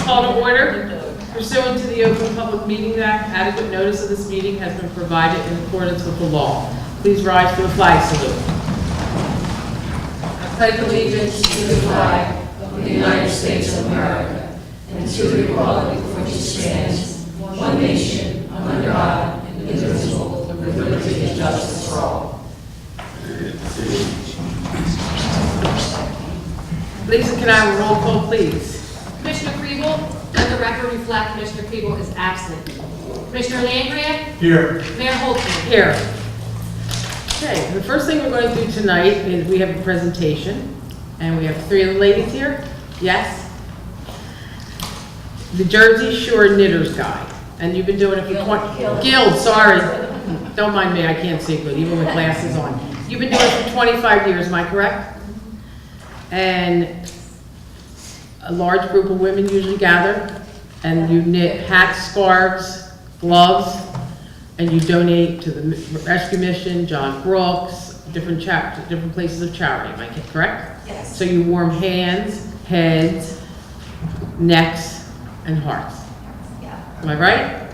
call to order. Pursuant to the Open Public Meetings Act, adequate notice of this meeting has been provided in accordance with the law. Please rise for the flag salute. I pledge allegiance to the flag of the United States of America and to the republic for which it stands, one nation, under God, indivisible, with liberty and justice for all. Lisa, can I have a roll call, please? Commissioner Kriebel, let the record reflect Commissioner Kriebel is absent. Commissioner Langria? Here. Mayor Holtzman? Here. Okay, the first thing we're going to do tonight is we have a presentation, and we have three of the ladies here. Yes? The Jersey Shore Knitters Guide, and you've been doing it for 20... Guild, sorry. Don't mind me, I can't see good, even with glasses on. You've been doing it for 25 years, am I correct? And a large group of women usually gather, and you knit hats, scarves, gloves, and you donate to the Rescue Mission, John Brooks, different places of charity. Am I correct? Yes. So you warm hands, heads, necks, and hearts. Yeah. Am I right?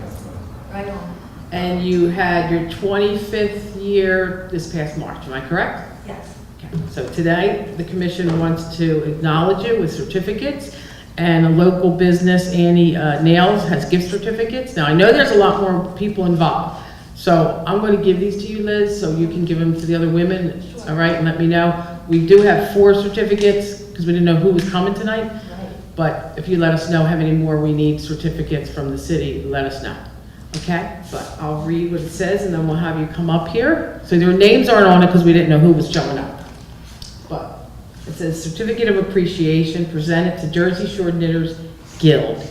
Right on. And you had your 25th year this past March. Am I correct? Yes. So today, the commission wants to acknowledge you with certificates, and a local business, Annie Nails, has gift certificates. Now, I know there's a lot more people involved, so I'm going to give these to you, Liz, so you can give them to the other women, all right, and let me know. We do have 4 certificates, because we didn't know who was coming tonight, but if you let us know how many more we need certificates from the city, let us know, okay? But I'll read what it says, and then we'll have you come up here. So their names aren't on it, because we didn't know who was showing up. But it says Certificate of Appreciation presented to Jersey Shore Knitters Guild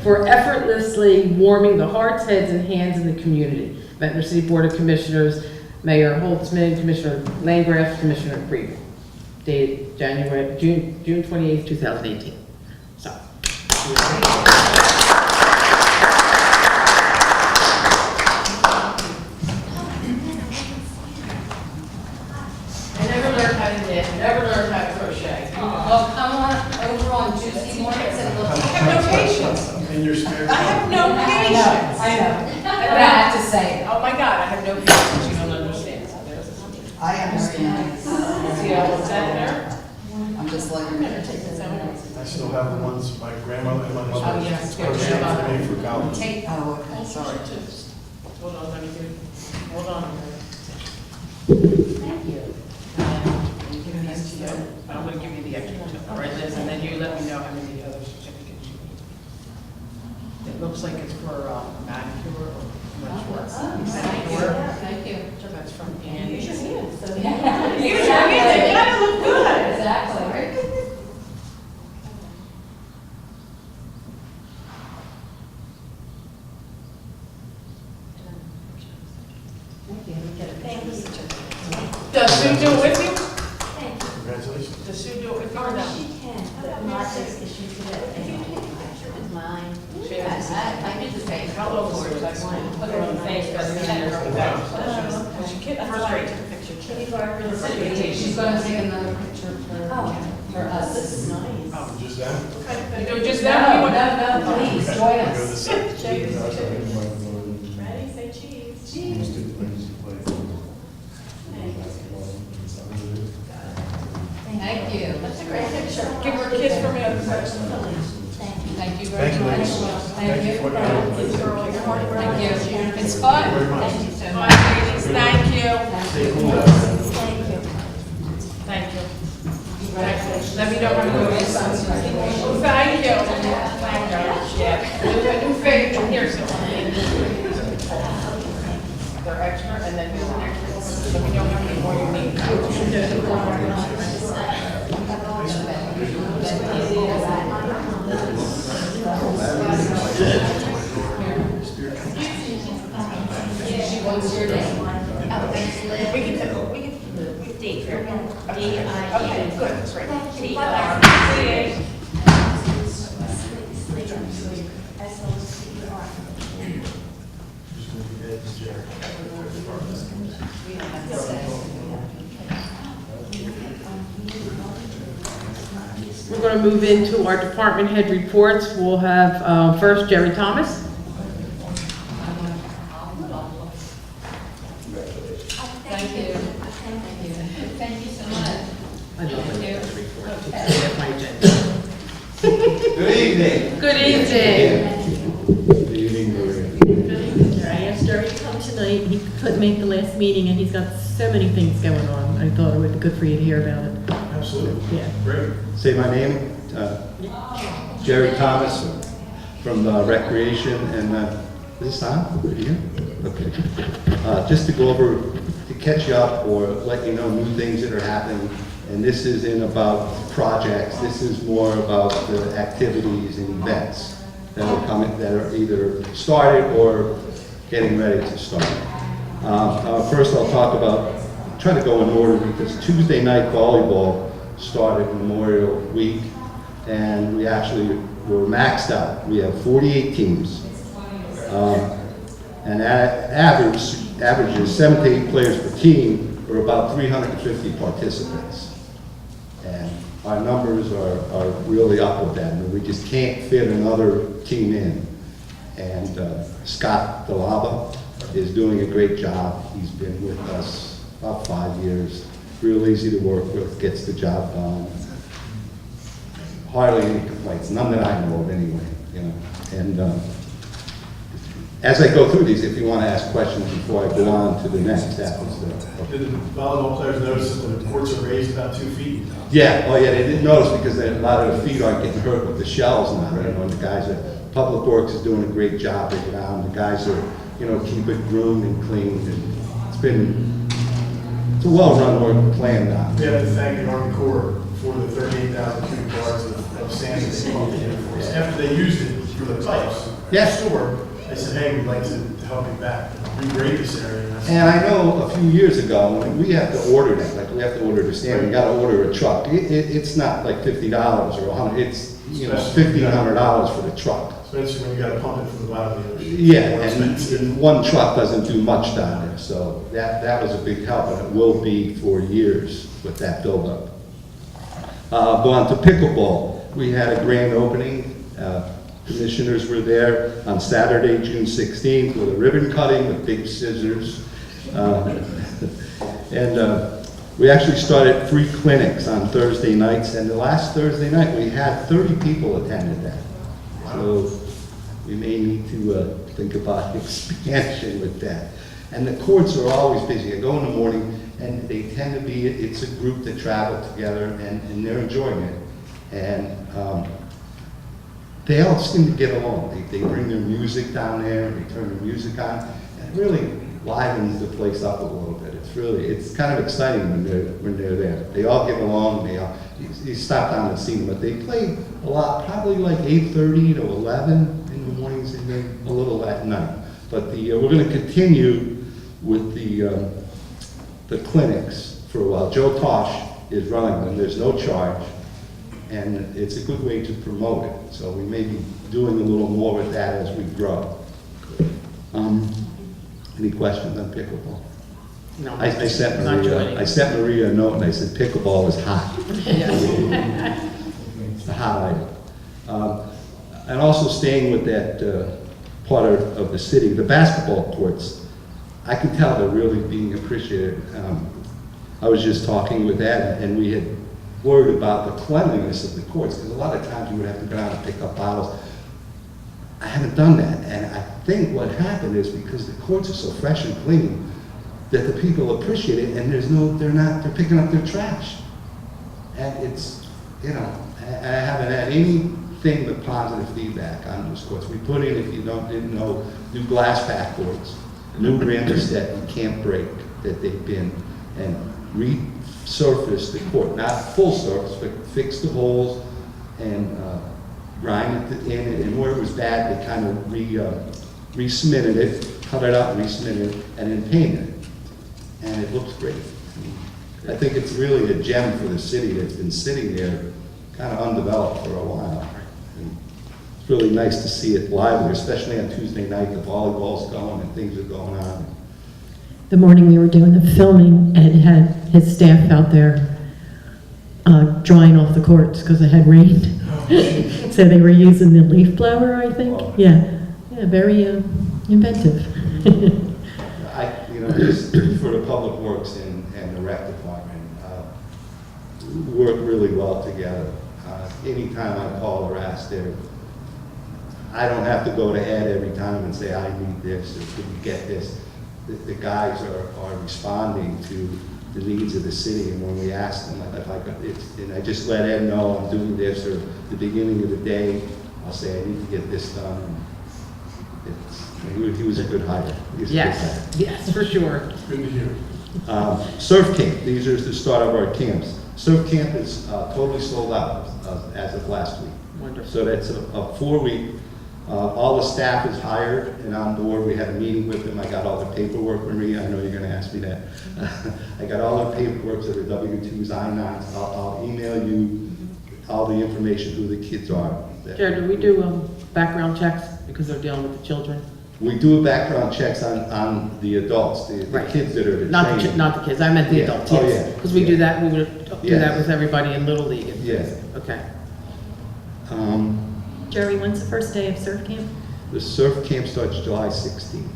for effortlessly warming the hearts, heads, and hands in the community. Ventnor City Board of Commissioners, Mayor Holtzman, Commissioner Landgraf, Commissioner Kriebel. Dated June 28th, 2018. So. Never learned how to crochet. Well, come on over on Tuesday mornings and look. I have no patience. In your spare time. I have no patience. I know. But I have to say it. Oh my God, I have no patience. You don't understand. I understand. See all what's in there? I'm just like, I'm gonna take this out. I still have the ones my grandmother and my mother Oh, yes. crocheted for me for college. Take, oh, okay, sorry. Hold on, let me do. Hold on. thank you. Give these to you. I'm gonna give you the extra two. All right, Liz, and then you let me know how many other certificates you need. It looks like it's for manicure or much work. Manicure. Thank you. That's from Annie. Use your hands. Use your hands, they gotta look good. Exactly. Does Sue do it with you? Congratulations. Does Sue do it with you or no? She can, but not this issue today. It's mine. She has. I did the same. How old is she? Like one? Put her on the face, but then her back. She can't, first grade took a picture. She's going to take another picture for us. This is nice. Oh, just that? You do just No, that? no, please, join Go to us. the side. Ready, say cheese. Thank you. That's a great picture. Give her a kiss for me. Thank you very Thank you, much. ladies. Thank you for coming. Thank you. It's fun. Very much. Thank you so Bye, much. ladies. Thank you. Stay cool. Thank you. Let me know when you go to sun. Oh, thank you. Thank you. Yeah. New favorite here, so. They're extra, and then here's an extra. Let me know how many more you need. She wants your name. We can D for D-I-E. okay, good, that's right. D-I-E. We're going going to move into our department head reports. We'll have first Jerry Thomas. Thank you. Thank you. Thank you so much. I love Thank it. you. Report. Okay. It's my agenda. Good evening. Good evening. Good evening, Maria. I asked Jerry to come tonight, he couldn't make the last meeting, and he's got so many things going on. I thought it would be good for you to hear about it. Absolutely. Yeah. Great. Say my name, Jerry Thomas from Recreation, and is this on? Are you here? Okay. Just to go over, to catch you up or let you know new things that are happening, and this isn't about projects, this is more about the activities and events that are coming, that are either started or getting ready to start. First I'll talk about, try to go in order because Tuesday night volleyball started Memorial Week, and we actually were maxed out. We have 48 teams, and averages 7 to 8 players per team, or about 350 participants. And our numbers are really up with that. I mean, we just can't fit another team in. And Scott DeLava is doing a great job. He's been with us about 5 years. Real easy to work with, gets the job done. Hardly any complaints, none that I know of anyway, you know. And as I go through these, if you want to ask questions before I go on to the next, that was Did the volleyball players notice that the courts are raised about 2 feet? yeah, oh yeah, they didn't notice because a lot of the feet aren't getting hurt with the shells now, you know, and the guys are, Public Works is doing a great job at ground. The guys are, you know, keep it groomed and cleaned, and it's a well-run work plan now. We have to thank the Army Corps for the 38,000 cubic yards of sand that they pumped in for us. After they used it for the pipes, Yeah. store, they said, hey, we'd like to help you back, regrade this area. And I said, And I know a few years ago, when we have to order that, like we have to order the stand, we gotta order a truck. It's not like $50 or $100, it's, you know, $1,500 for the truck. Especially when you gotta pump it from the bottom of the ocean. Yeah, More expensive. and one truck doesn't do much down there, so that was a big help, and it will be for years with that buildup. Go on to pickleball. We had a grand opening. Commissioners were there on Saturday, June 16th, with a ribbon cutting with big scissors. And we actually started free clinics on Thursday nights, and the last Thursday night, we had 30 people attended that. So we may need to think about expansion with that. And the courts are always busy. I go in the morning, and they tend to be, it's a group that travel together, and they're enjoying it. And they all seem to get along. They bring their music down there, they turn their music on, and it really livens the place up a little bit. It's kind of exciting when they're there. They all get along, you stop down and see them, but they play a lot, probably like 8:30 to 11 in the mornings, and then a little at night. But we're gonna continue with the clinics for a while. Joe Tosh is running them, there's no charge. And it's a good way to promote it. So we may be doing a little more with that as we grow. Any questions on pickleball? No, I sent not Maria, joining. I sent Maria a note and I said pickleball is hot. Yes. It's a hot item. And also staying with that part of the city, the basketball courts, I can tell they're really being appreciated. I was just talking with Ed, and we had worried about the cleanliness of the courts, because a lot of times you would have to go down and pick up bottles. I haven't done that, and I think what happened is because the courts are so fresh and clean, that the people appreciate it, and they're picking up their trash. And it's, you know, I haven't had anything but positive feedback on those courts. We put in, if you didn't know, new glass backboards, new ramps that you can't break, that they've been, and resurface the court, not full surface, but fix the holes and grind it in, and where it was bad, they kind of re-cemented it, cut it out, re-cemented it, and then painted it. And it looks great. I think it's really a gem for the city that's been sitting there kind of undeveloped for a while. And it's really nice to see it lively, especially on Tuesday night, the volleyball's going and things are going on. The morning we were doing the filming, Ed had his staff out there drying off the courts because it had rained. So they were using the leaf blower, I think. Yeah, very inventive. Just for the public works and the rec department, work really well together. Anytime I call or ask there, I don't have to go to Ed every time and say, I need this, or can you get this? The guys are responding to the needs of the city, and when we ask them, and I just let Ed know I'm doing this, or the beginning of the day, I'll say, I need to get this done. He was a good hire. He was a good hire. Yes, for sure. Good to hear. Surf camp, these are the start of our camps. Surf camp is totally sold out as of last week. Wonderful. So that's a 4-week. All the staff is hired and on board. We had a meeting with them. I got all the paperwork, Maria. I know you're going to ask me that. I got all the paperwork, so the W-2s, I-9s. I'll email you all the information, who the kids are. Jared, do we do background checks because they're dealing with the children? We do a background checks on the adults, the Right. kids that are the Not training. not the kids, I meant the Yeah. adults, Oh, yes. yeah. Because we do that, we would do Yeah. that with everybody in Little League. Yeah. Okay. Jerry, when's the first day of surf camp? The surf camp starts July 16th.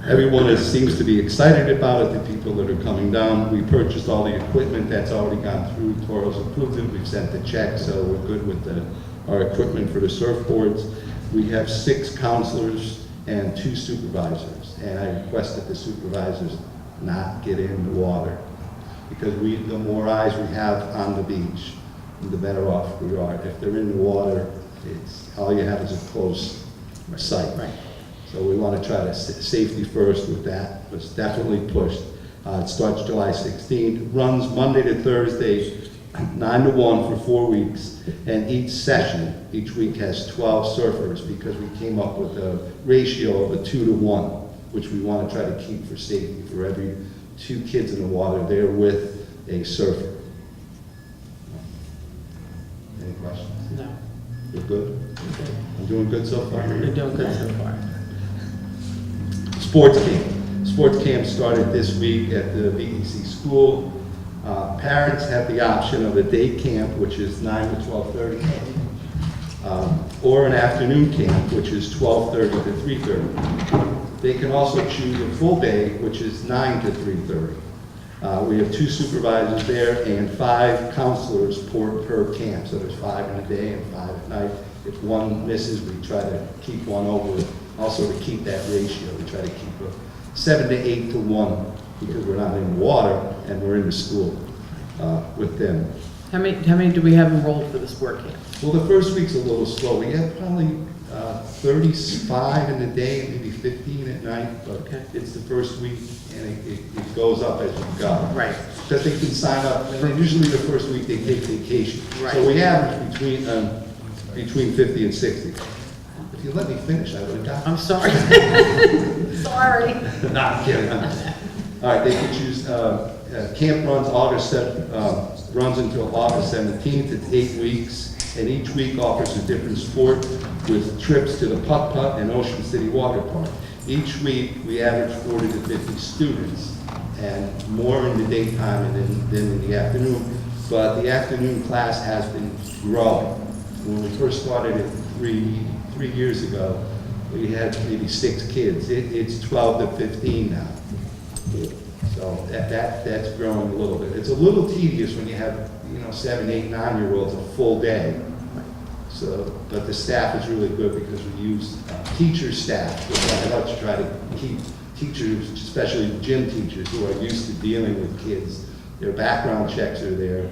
Everyone seems to be excited about it, the people that are coming down. We purchased all the equipment, that's already gone through. Toro's approved it, we've sent the check, so we're good with our equipment for the surfboards. We have 6 counselors and 2 supervisors, and I requested the supervisors not get in the water, because the more eyes we have on the beach, the better off we are. If they're in the water, all you have is a close sight. Right. So we want to try to safety first with that. It's definitely pushed. It starts July 16th, runs Monday to Thursday, 9 to 1 for 4 weeks, and each session, each week has 12 surfers, because we came up with a ratio of a 2 to 1, which we want to try to keep for safety. For every 2 kids in the water, they're with a surfer. Any questions? No, We're good? I'm doing good so far? you're doing good so far. Sports camp. Sports camp started this week at the VEC school. Parents have the option of a day camp, which is 9 to 12:30, or an afternoon camp, which is 12:30 to 3:30. They can also choose a full day, which is 9 to 3:30. We have 2 supervisors there and 5 counselors per camp, so there's 5 in the day and 5 at night. If one misses, we try to keep one over. Also, to keep that ratio, we try to keep a 7 to 8 to 1, because we're not in the water and we're in the school with them. How many do we have enrolled for the sport camp? Well, the first week's a little slow. We have probably 35 in the day, maybe 15 at night, but Okay. it's the first week, and it goes up as you go. Right. Because they can sign up, and usually the first week they take vacation. Right. So we average between 50 and 60. If you let me finish, I would have got. I'm sorry. Sorry. No, I'm kidding. All right, they can choose, camp runs runs until August 17th. It's 8 weeks, and each week offers a different sport with trips to the putt-putt and Ocean City Water Park. Each week, we average 40 to 50 students, and more in the daytime than in the afternoon. But the afternoon class has been growing. When we first started it three years ago, we had maybe 6 kids. It's 12 to 15 now. So that's growing a little bit. It's a little tedious when you have 7, 8, 9-year-olds a full day. So, but the staff is really good, because we use teacher staff. I like to try to keep teachers, especially gym teachers, who are used to dealing with kids. Their background checks are there.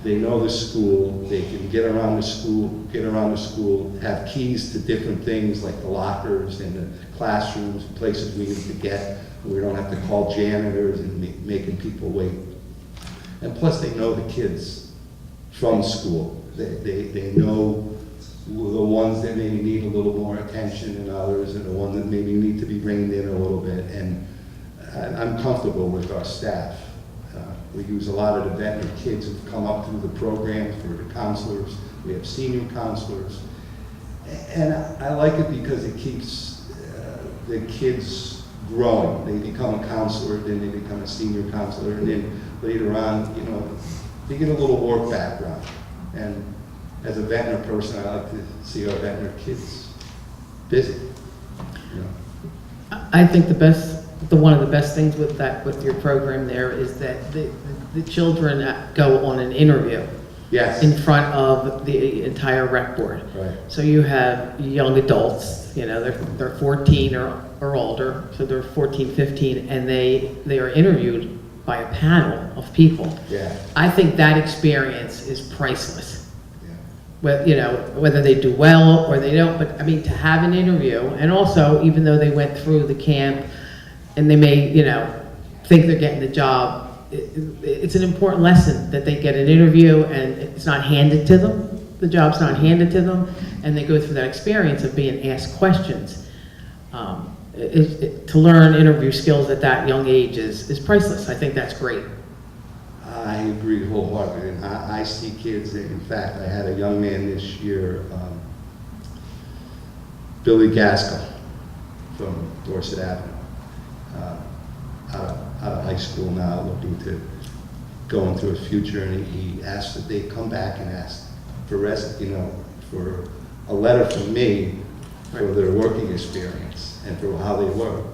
They know the school. They can get around the school, have keys to different things like the lockers and the classrooms, places we need to get. We don't have to call janitors and making people wait. And plus, they know the kids from school. They know the ones that maybe need a little more attention than others, and the ones that maybe need to be reined in a little bit. And I'm comfortable with our staff. We use a lot of the Ventnor kids who've come up through the program for the counselors. We have senior counselors. And I like it because it keeps the kids growing. They become a counselor, then they become a senior counselor, and then later on, you know, they get a little work background. And as a Ventnor person, I like to see our Ventnor kids busy. You know. I think one of the best things with that, with your program there is that the children go on an interview Yes. in front of the entire rec board. Right. So you have young adults, you know, they're 14 or older, so they're 14, 15, and they are interviewed by a panel of people. Yeah. I think that experience is priceless. Yeah. Well, you know, whether they do well or they don't, but I mean, to have an interview, and also, even though they went through the camp and they may, you know, think they're getting the job, it's an important lesson that they get an interview and it's not handed to them. The job's not handed to them, and they go through that experience of being asked questions. To learn interview skills at that young age is priceless. I think that's great. I agree wholeheartedly, and I see kids, in fact, I had a young man this year, Billy Gaskell from Dorset Avenue, out of high school now, looking to go into a future, and he asked that they come back and ask for for a letter from me for their working experience and for how they work.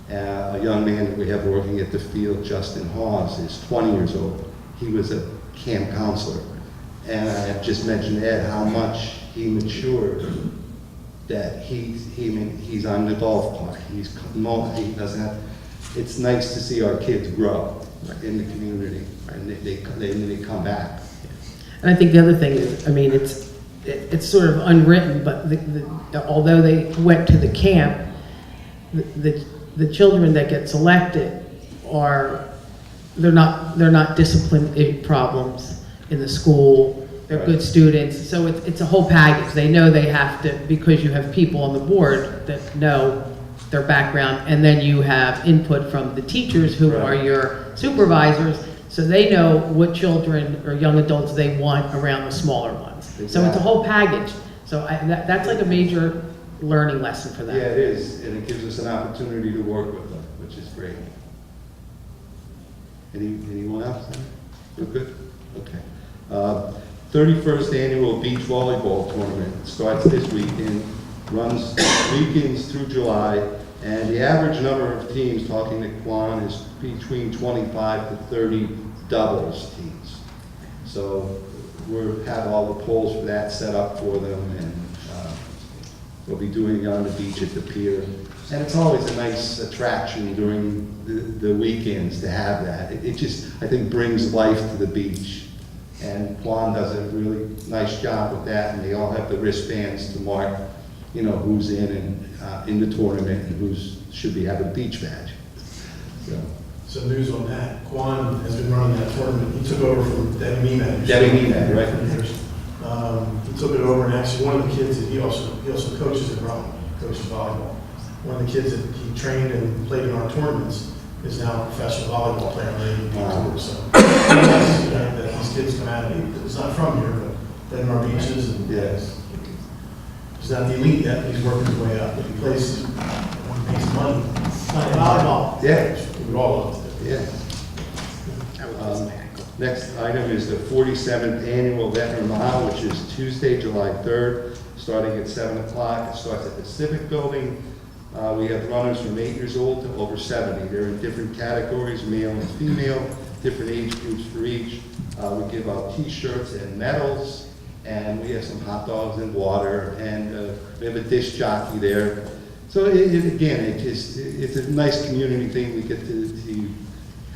A young man that we have working at the field, Justin Hawes, is 20 years old. He was a camp counselor. And I have just mentioned Ed, how much he matured, that he's on the golf cart. He doesn't have, it's nice to see our kids grow in the community, and they come back. And I think the other thing is, I mean, it's sort of unwritten, but although they went to the camp, the children that get selected they're not discipline problems in the school. They're Right. good students, so it's a whole package. They know they have to, because you have people on the board that know their background, and then you have input from the teachers who Right. are your supervisors, so they know what children or young adults they want around the smaller ones. So it's a Exactly. whole package. So that's like a major learning lesson for them. Yeah, it is, and it gives us an opportunity to work with them, which is great. Anyone else? We're good? Okay. 31st Annual Beach Volleyball Tournament starts this weekend, runs weekends through July, and the average number of teams, talking to Quan, is between 25 to 30 doubles teams. So we'll have all the poles for that set up for them, and we'll be doing it on the beach at the pier. And it's always a nice attraction during the weekends to have that. It just, I think, brings life to the beach. And Juan does a really nice job with that, and they all have the wristbands to mark, you know, who's in the tournament and who's should be having a beach badge. So. Some news on that. Quan has been running that tournament. He took over from Debbie Meeman. Debbie Meeman, right. For years. He took it over, and actually one of the kids that he also coaches at Rome, coaches volleyball. One of the kids that he trained and played in our tournaments is now a professional volleyball player on the AVP tour. So that these kids come out of, it's not from here, but been in our beaches. And Yes. He's not the elite yet, but he's working his way up. But he plays, he makes money. Playing volleyball. Yeah. We would all love to do. Yeah. Next item is the 47th Annual Ventnor Mile, which is Tuesday, July 3rd, starting at 7 o'clock. It starts at the Civic Building. We have runners from 8 years old to over 70. They're in different categories, male and female, different age groups for each. We give out T-shirts and medals, and we have some hot dogs and water, and we have a disc jockey there. So it's a nice community thing. We get to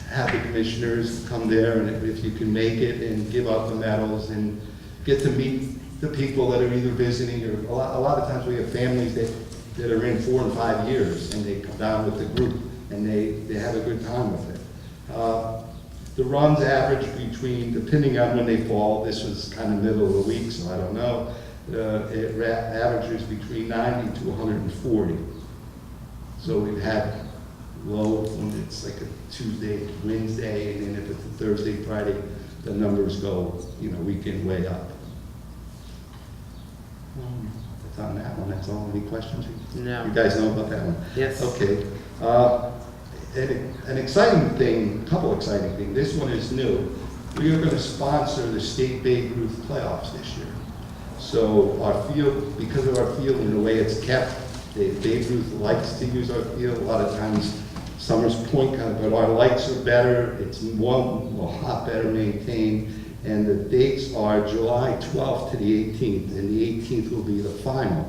have the commissioners come there, and if you can make it, and give out the medals, and get to meet the people that are either visiting, or a lot of times we have families that are in 4 and 5 years, and they come down with the group, and they have a good time with it. The runs average between, depending on when they fall, this was kind of middle of the week, so I don't know, it averages between 90 to 140. So we've had low when it's like a Tuesday, Wednesday, and then if it's a Thursday, Friday, the numbers go, weekend way up. on that one, that's all. Any questions? No. You guys know about that one? Yes. Okay. An exciting thing, a couple exciting things. This one is new. We are going to sponsor the state Babe Ruth playoffs this year. So our field, because of our field and the way it's kept, Babe Ruth likes to use our field. A lot of times, Summers Point, but our lights are better. It's a lot better maintained. And the dates are July 12th to the 18th, and the 18th will be the final.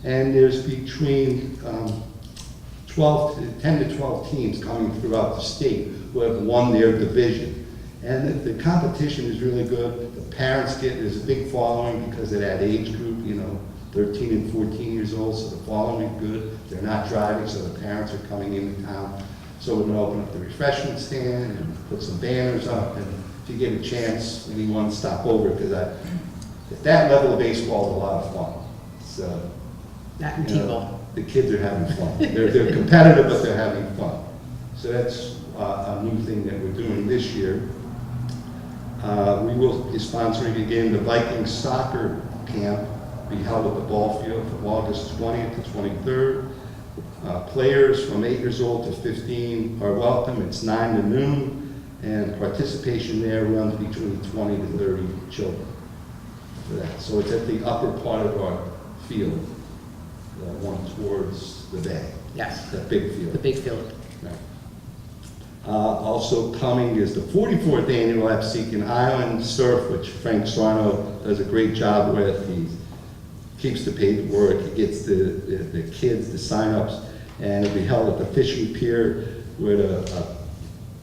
And there's between 10 to 12 teams coming throughout the state who have won their division. And the competition is really good. The parents there's a big following because of that age group, 13 and 14 years old, so the following is good. They're not driving, so the parents are coming into town. So we're gonna open up the refreshment stand and put some banners up, and if you get a chance, anyone stop over, because at that level of baseball is a lot of fun. So, That and T-ball. the kids are having fun. They're competitive, but they're having fun. So that's a new thing that we're doing this year. We will be sponsoring again the Vikings soccer camp, be held at the ball field from August 20th to 23rd. Players from 8 years old to 15 are welcome. It's 9 to noon, and participation there runs between 20 to 30 children for that. So it's at the upper part of our field, the one towards the bay. Yes, That big field. the big field. Right. Also coming is the 44th annual Absecon Island Surf, which Frank Sarno does a great job with. He keeps the paperwork, he gets the kids, the sign-ups, and it'll be held at the fishing pier with a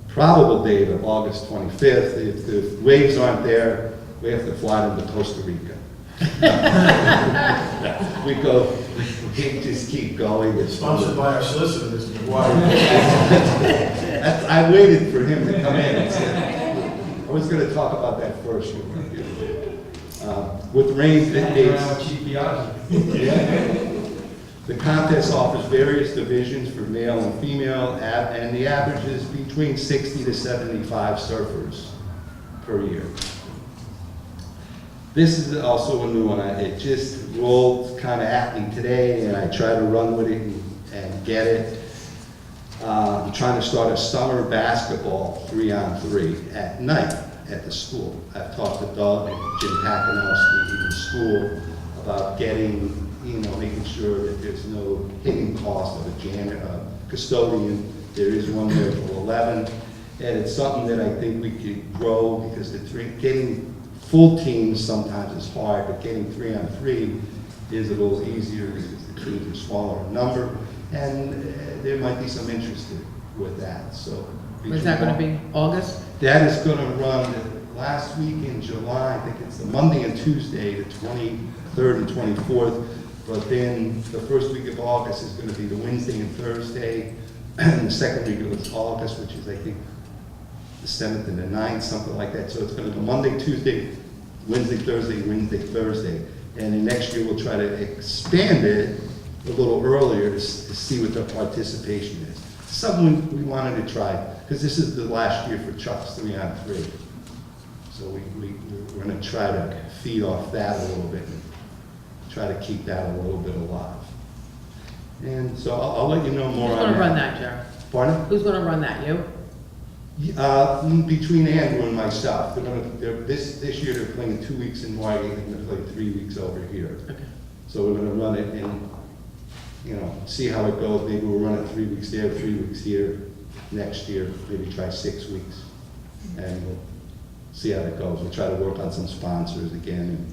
probable date of August 25th. If the waves aren't there, we have to fly them to Costa Rica. We just keep going. It's sponsored by our solicitor, Mr. McGuire. I waited for him to come in and said, I was going to talk about that first. With rain dates, the contest offers various divisions for male and female, and the average is between 60 to 75 surfers per year. This is also a new one. It just rolled kind of at me today, and I tried to run with it and get it. I'm trying to start a summer basketball 3-on-3 at night at the school. I've talked to Doug and Jim Pakinowski in the school about getting, making sure that there's no hidden cost of a janitor, custodian. There is one there till 11, and it's something that I think we could grow, because getting full teams sometimes is hard, but getting 3-on-3 is a little easier because the teams are smaller in number, and there might be some interest with that. So, When's that going to be? August? that is going to run the last week in July. I think it's the Monday and Tuesday, the 23rd and 24th. But then the first week of August is going to be the Wednesday and Thursday. And the second week of August, which is, I think, the 7th and the 9th, something like that. So it's going to be Monday, Tuesday, Wednesday, Thursday. And then next year we'll try to expand it a little earlier to see what the participation is. Something we wanted to try, because this is the last year for Chuck's 3-on-3. So we're going to try to feed off that a little bit and try to keep that a little bit alive. And so I'll let you know more Who's on going to run that. that, Joe? Pardon? Who's going to run that, you? Between Andrew and myself. This year they're playing 2 weeks in Whiting, and they're playing 3 weeks over here. Okay. So we're going to run it and, see how it goes. Maybe we'll run it 3 weeks there, 3 weeks here. Next year, maybe try 6 weeks. And we'll see how it goes. We'll try to work on some sponsors again.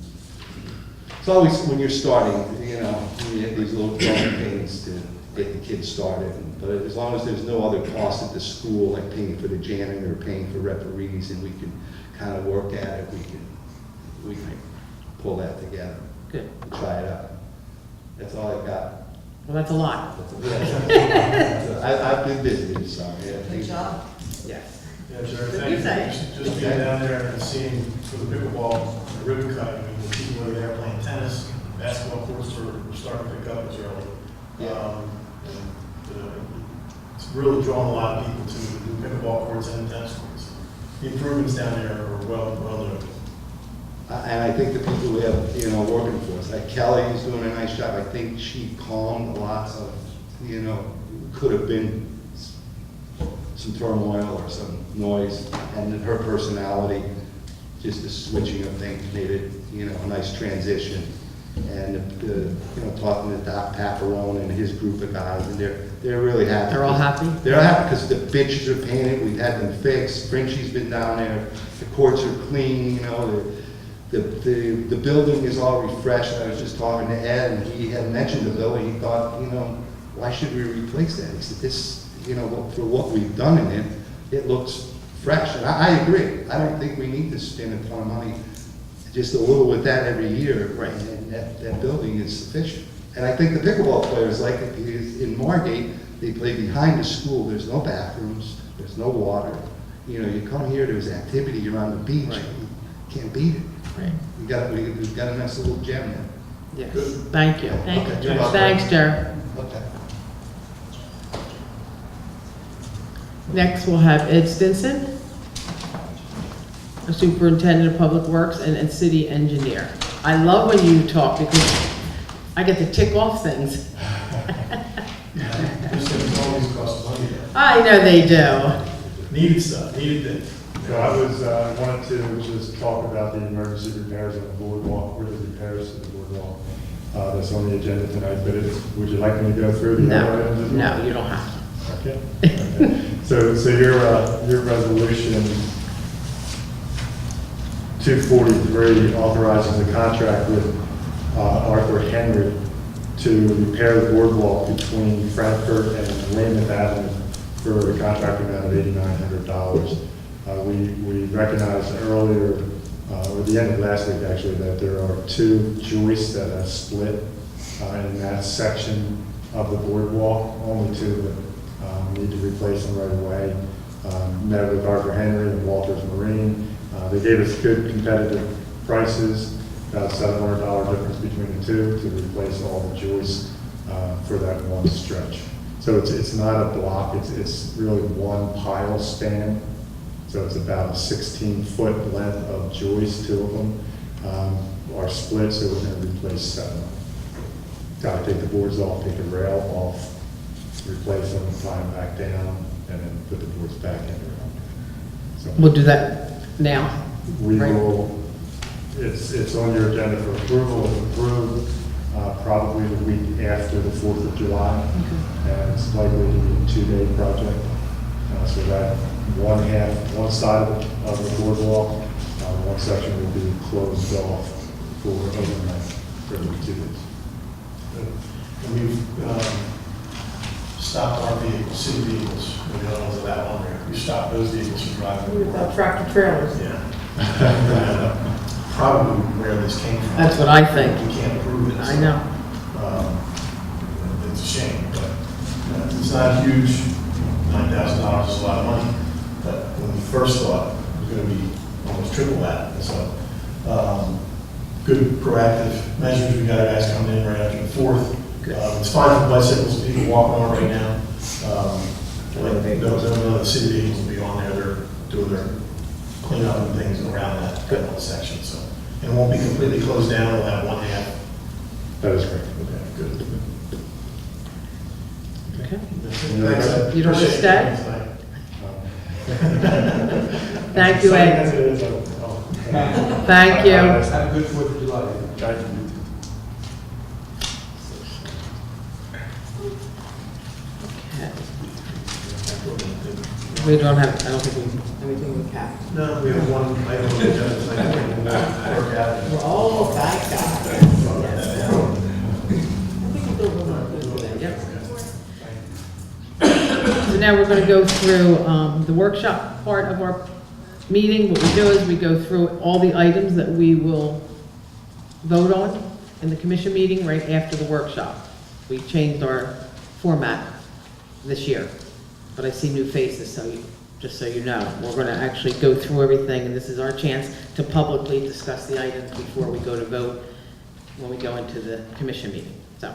It's always, when you're starting, you have these little growing pains to get the kids started. But as long as there's no other cost at the school, like paying for the janitor, or paying for referees, and we can kind of work at it, we can pull that together. Good. Try it out. That's all I got. Well, that's a lot. I've been busy this summer. Yeah, Good job. Yes. Yeah, Jerry, Good thank you. say. Just being down there and seeing for the pickleball, the ribbon cut, the people over there playing tennis, basketball courts are starting to pick up as early. Yeah. It's really drawn a lot of people to do pickleball courts and tennis courts. The improvements down there are well noted. And I think the people we have, you know, working for us, like Kelly is doing a nice job. I think she calmed lots of, you know, could have been some turmoil or some noise, and her personality, just the switching of things made it, you know, a nice transition. And you know, talking to Doc Paparone and his group of guys, and they're really happy. They're all happy? They're happy because the benches are painted, we've had them fixed, Frenchie's been down there, the courts are clean, you know, the building is all refreshed. I was just talking to Ed, and he had mentioned the building, he thought, you know, why should we replace that? He said, this, you know, for what we've done in it looks fresh, and I agree. I don't think we need to spend a ton of money, just a little with that every year, right, and that building is sufficient. And I think the pickleball players like it because in Margate, they play behind the school, there's no bathrooms, there's no water. You know, you come here, there's activity, you're on the beach, Right. you can't beat it. Right. We've got a nice little gem there. Yes, Good. thank you. Thank you. Okay, you're welcome. Thanks, Jerry. Okay. Next, we'll have Ed Stinson, Superintendent of Public Works and City Engineer. I love when you talk because I get to tick off things. These things always cost money, though. I know they do. Needed stuff, needed things. So I wanted to just talk about the emergency repairs on the boardwalk, really repairs to the boardwalk. That's on the agenda tonight, but would you like me to go through the other items as well? No, you don't have to. Okay. Okay. So your resolution 243 authorizes a contract with Arthur Henry to repair the boardwalk between Frankfurt and Weymouth Avenue for a contract amount of $8,900. We recognized earlier, or the end of last week actually, that there are 2 joists that have split in that section of the boardwalk, only 2 that need to replace them right away. Met with Arthur Henry and Walters Marine. They gave us good competitive prices, about $700 difference between the 2 to replace all the joists for that one stretch. So it's not a block, it's really one pile span. So it's about a 16-foot length of joists, 2 of them are split, so we're going to replace 7. Got to take the boards off, take the rail off, replace them, tie them back down, and then put the boards back in. So We'll do that now. we Right. will, it's on your agenda for approval, if approved, probably the week after the 4th of July. And it's likely to be a 2-day project. So that one side of the boardwalk, one section will be closed off for overnight for the 2 days. And we've stopped our vehicles, city vehicles, we don't know that on there. We stopped those vehicles from driving. Tractor trailers. Yeah. Probably where this came from. That's what I think. We can't prove it. I know. It's a shame, but it's not huge. $9,000 is a lot of money. But when we first thought it was going to be almost triple that. And so, good proactive measures. We got guys coming in right after the 4th. It's fine for bicycles, people walking on right now. None of the city vehicles will be on there. They're doing their cleanup and things around that section. So, and it won't be completely closed down. We'll have one half. That is correct. Okay, good. Okay. Thanks, Ed. You don't want to Appreciate stay? it tonight. Thank you, Ed. As it is, Thank you. Have a good 4th of July. Thank you. We don't have, I don't think we have anything with Kathy. No, we have one item on the agenda tonight. We'll work out. Oh, thank God. So now we're going to go through the workshop part of our meeting. What we do is we go through all the items that we will vote on in the commission meeting right after the workshop. We changed our format this year, but I see new faces, so just so you know, we're going to actually go through everything, and this is our chance to publicly discuss the items before we go to vote when we go into the commission meeting. So,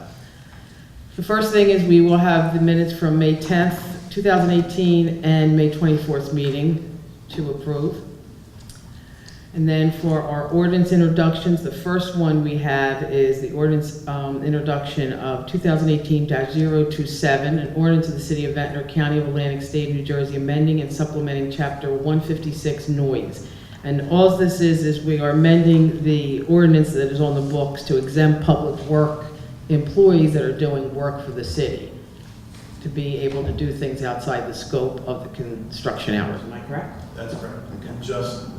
the first thing is we will have the minutes from May 10th, 2018, and May 24th meeting to approve. And then for our ordinance introductions, the first one we have is the ordinance introduction of 2018-027, an ordinance of the City of Ventnor, County of Atlantic, State of New Jersey, amending and supplementing Chapter 156 noise. And all this is we are amending the ordinance that is on the books to exempt public work employees that are doing work for the city to be able to do things outside the scope of the construction hours. Am I correct? That's correct. Just the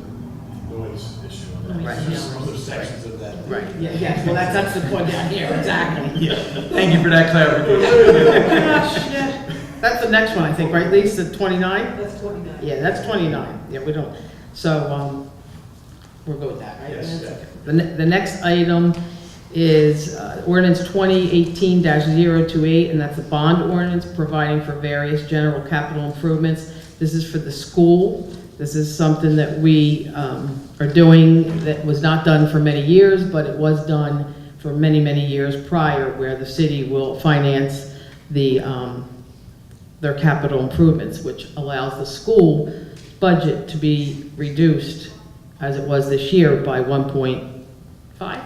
noise issue on that. Right. Just other sections of that. Right, yeah, yes, well, that's the point down here, exactly. Thank you for that clarification. Gosh, yeah. That's the next one, I think, right, Lisa, 29? That's 29. Yeah, that's 29, yeah, we don't, so, we'll go with that, right? Yes, yeah. The next item is ordinance 2018-028, and that's a bond ordinance providing for various general capital improvements. This is for the school. This is something that we are doing that was not done for many years, but it was done for many, many years prior, where the city will finance their capital improvements, which allows the school budget to be reduced, as it was this year, by 1.5?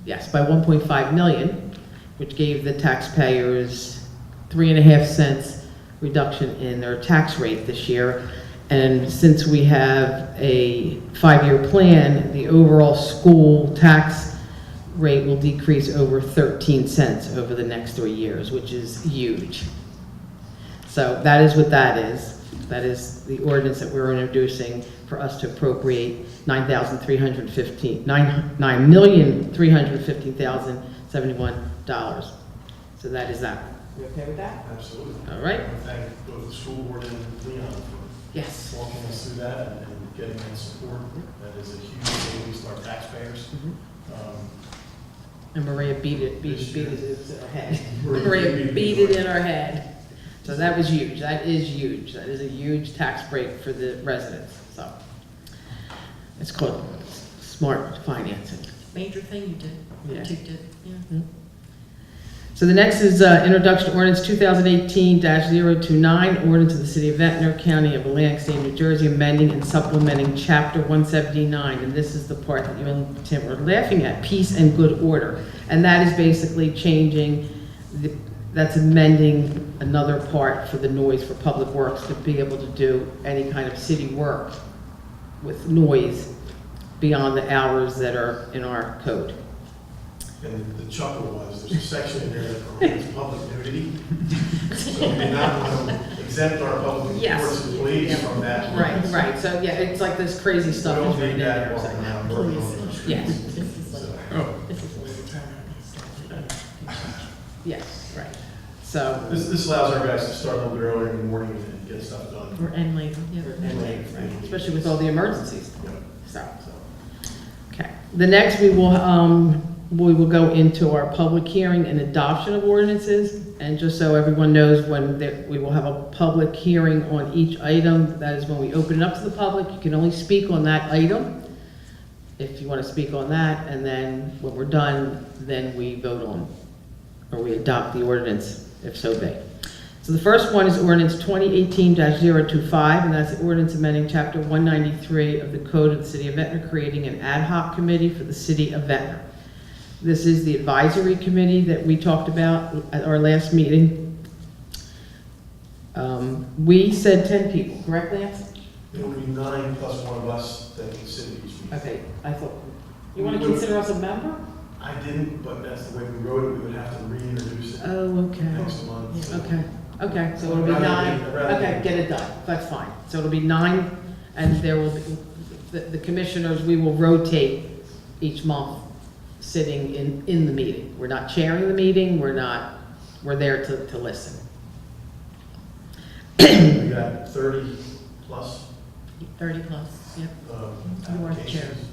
Yes, by 1.5 million, which gave the taxpayers 3.5 cents reduction in their tax rate this year. And since we have a 5-year plan, the overall school tax rate will decrease over 13 cents over the next 3 years, which is huge. So that is what that is. That is the ordinance that we're introducing for us to appropriate $9,315,071. So that is that. You okay with that? Absolutely. All right. I want to thank both the school board and Leon for Yes. walking us through that and getting that support. That is a huge savings to our taxpayers. And Maria beat it in our head. Maria Maria beat beat it it in our head. So that was huge. That is huge. That is a huge tax break for the residents. So it's called smart financing. Major thing you did. Yeah. You did, yeah. So the next is introduction to ordinance 2018-029, ordinance of the City of Ventnor, County of Atlantic, State of New Jersey, amending and supplementing Chapter 179. And this is the part that you and Tim were laughing at, peace and good order. And that is basically changing, that's amending another part for the noise for public works to be able to do any kind of city work with noise beyond the hours that are in our code. And the chuckle was, there's a section in there that prohibits public nudity. So we did not want to exempt our public Yes. works employees from that. Right, so yeah, it's like this crazy We stuff don't is written need in that there. walking so- around working on the street. Yes, This is So- like, this is like the town. yes, right. So, This allows our guys to start a little bit earlier in the morning and get stuff done. Or end later, yeah. And late. especially with all the emergencies, Yeah. so. Okay, the next we will go into our public hearing and adoption of ordinances. And just so everyone knows, we will have a public hearing on each item. That is when we open it up to the public. You can only speak on that item, if you want to speak on that. And then when we're done, then we vote on, or we adopt the ordinance, if so be. So the first one is ordinance 2018-025, and that's the ordinance amending Chapter 193 of the Code of the City of Ventnor, creating an ad hoc committee for the City of Ventnor. This is the advisory committee that we talked about at our last meeting. We said 10 people, correct, Lance? It would be 9 plus one of us that can sit each meeting. Okay, I thought, you want to consider us a member? I didn't, but that's the way we wrote it. We would have to reintroduce it Oh, okay. next month. So- Okay, so it'll be Rather 9, than- rather okay, than- get it done, that's fine. So it'll be 9, and there will be, the commissioners, we will rotate each month sitting in the meeting. We're not chairing the meeting, we're there to listen. We got 30 plus 30 plus, yep. You are the chair. applications.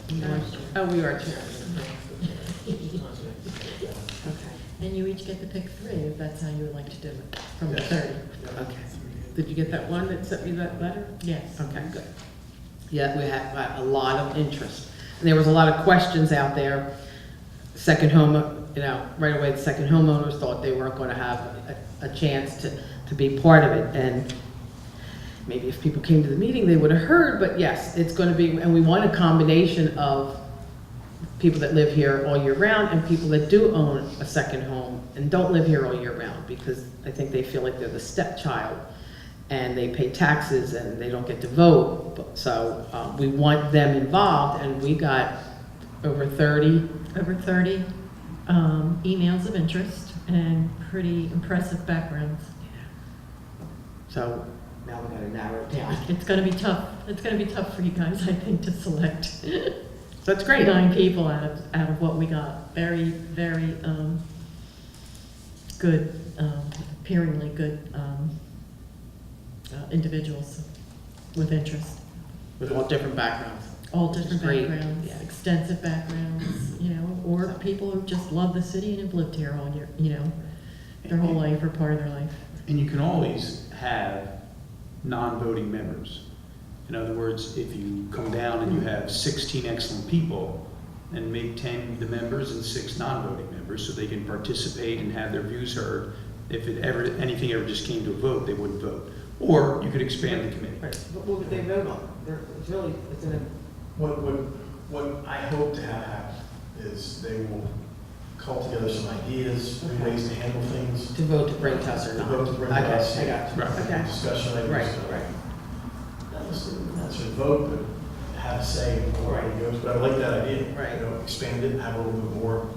Yeah. You are the chair. Oh, we are chairing. And you each get to pick 3, if that's how you would like to do it, from the Yes. 30. Yeah. Okay. Did you get that one that sent me that letter? Yes. Okay, good. Yeah, we had a lot of interest. And there was a lot of questions out there. Second home, right away, the second homeowners thought they weren't going to have a chance to be part of it. And maybe if people came to the meeting, they would have heard, but yes, it's going to be, and we want a combination of people that live here all year round and people that do own a second home and don't live here all year round, because I think they feel like they're the stepchild and they pay taxes and they don't get to vote. So we want them involved, and we got over 30. Over 30 emails of interest and pretty impressive backgrounds. So now we got to narrow it down. It's going to be tough. It's going to be tough for you guys, I think, to select So that's great. 9 people out of what we got. Very, very good, appearingly good individuals with interest. With all different backgrounds. All Which is different great. backgrounds, Yeah. extensive backgrounds, you know, or people who just love the city and have lived here all year, you know, their whole life or part of their life. And you can always have non-voting members. In other words, if you come down and you have 16 excellent people, and make 10 the members and 6 non-voting members, so they can participate and have their views heard. If anything ever just came to a vote, they wouldn't vote. Or you could expand the committee. Right. What would they vote on? It's really, it's in a. What I hope to have happen is they will cull together some ideas, new ways to handle things. To vote to bring to us or To not? vote to bring to Okay, us. I got you. Right. Okay. Discussion items. Right, right. Not necessarily vote, but have a say in what it goes. But I like that idea. Right. You know, expand it, have a little bit more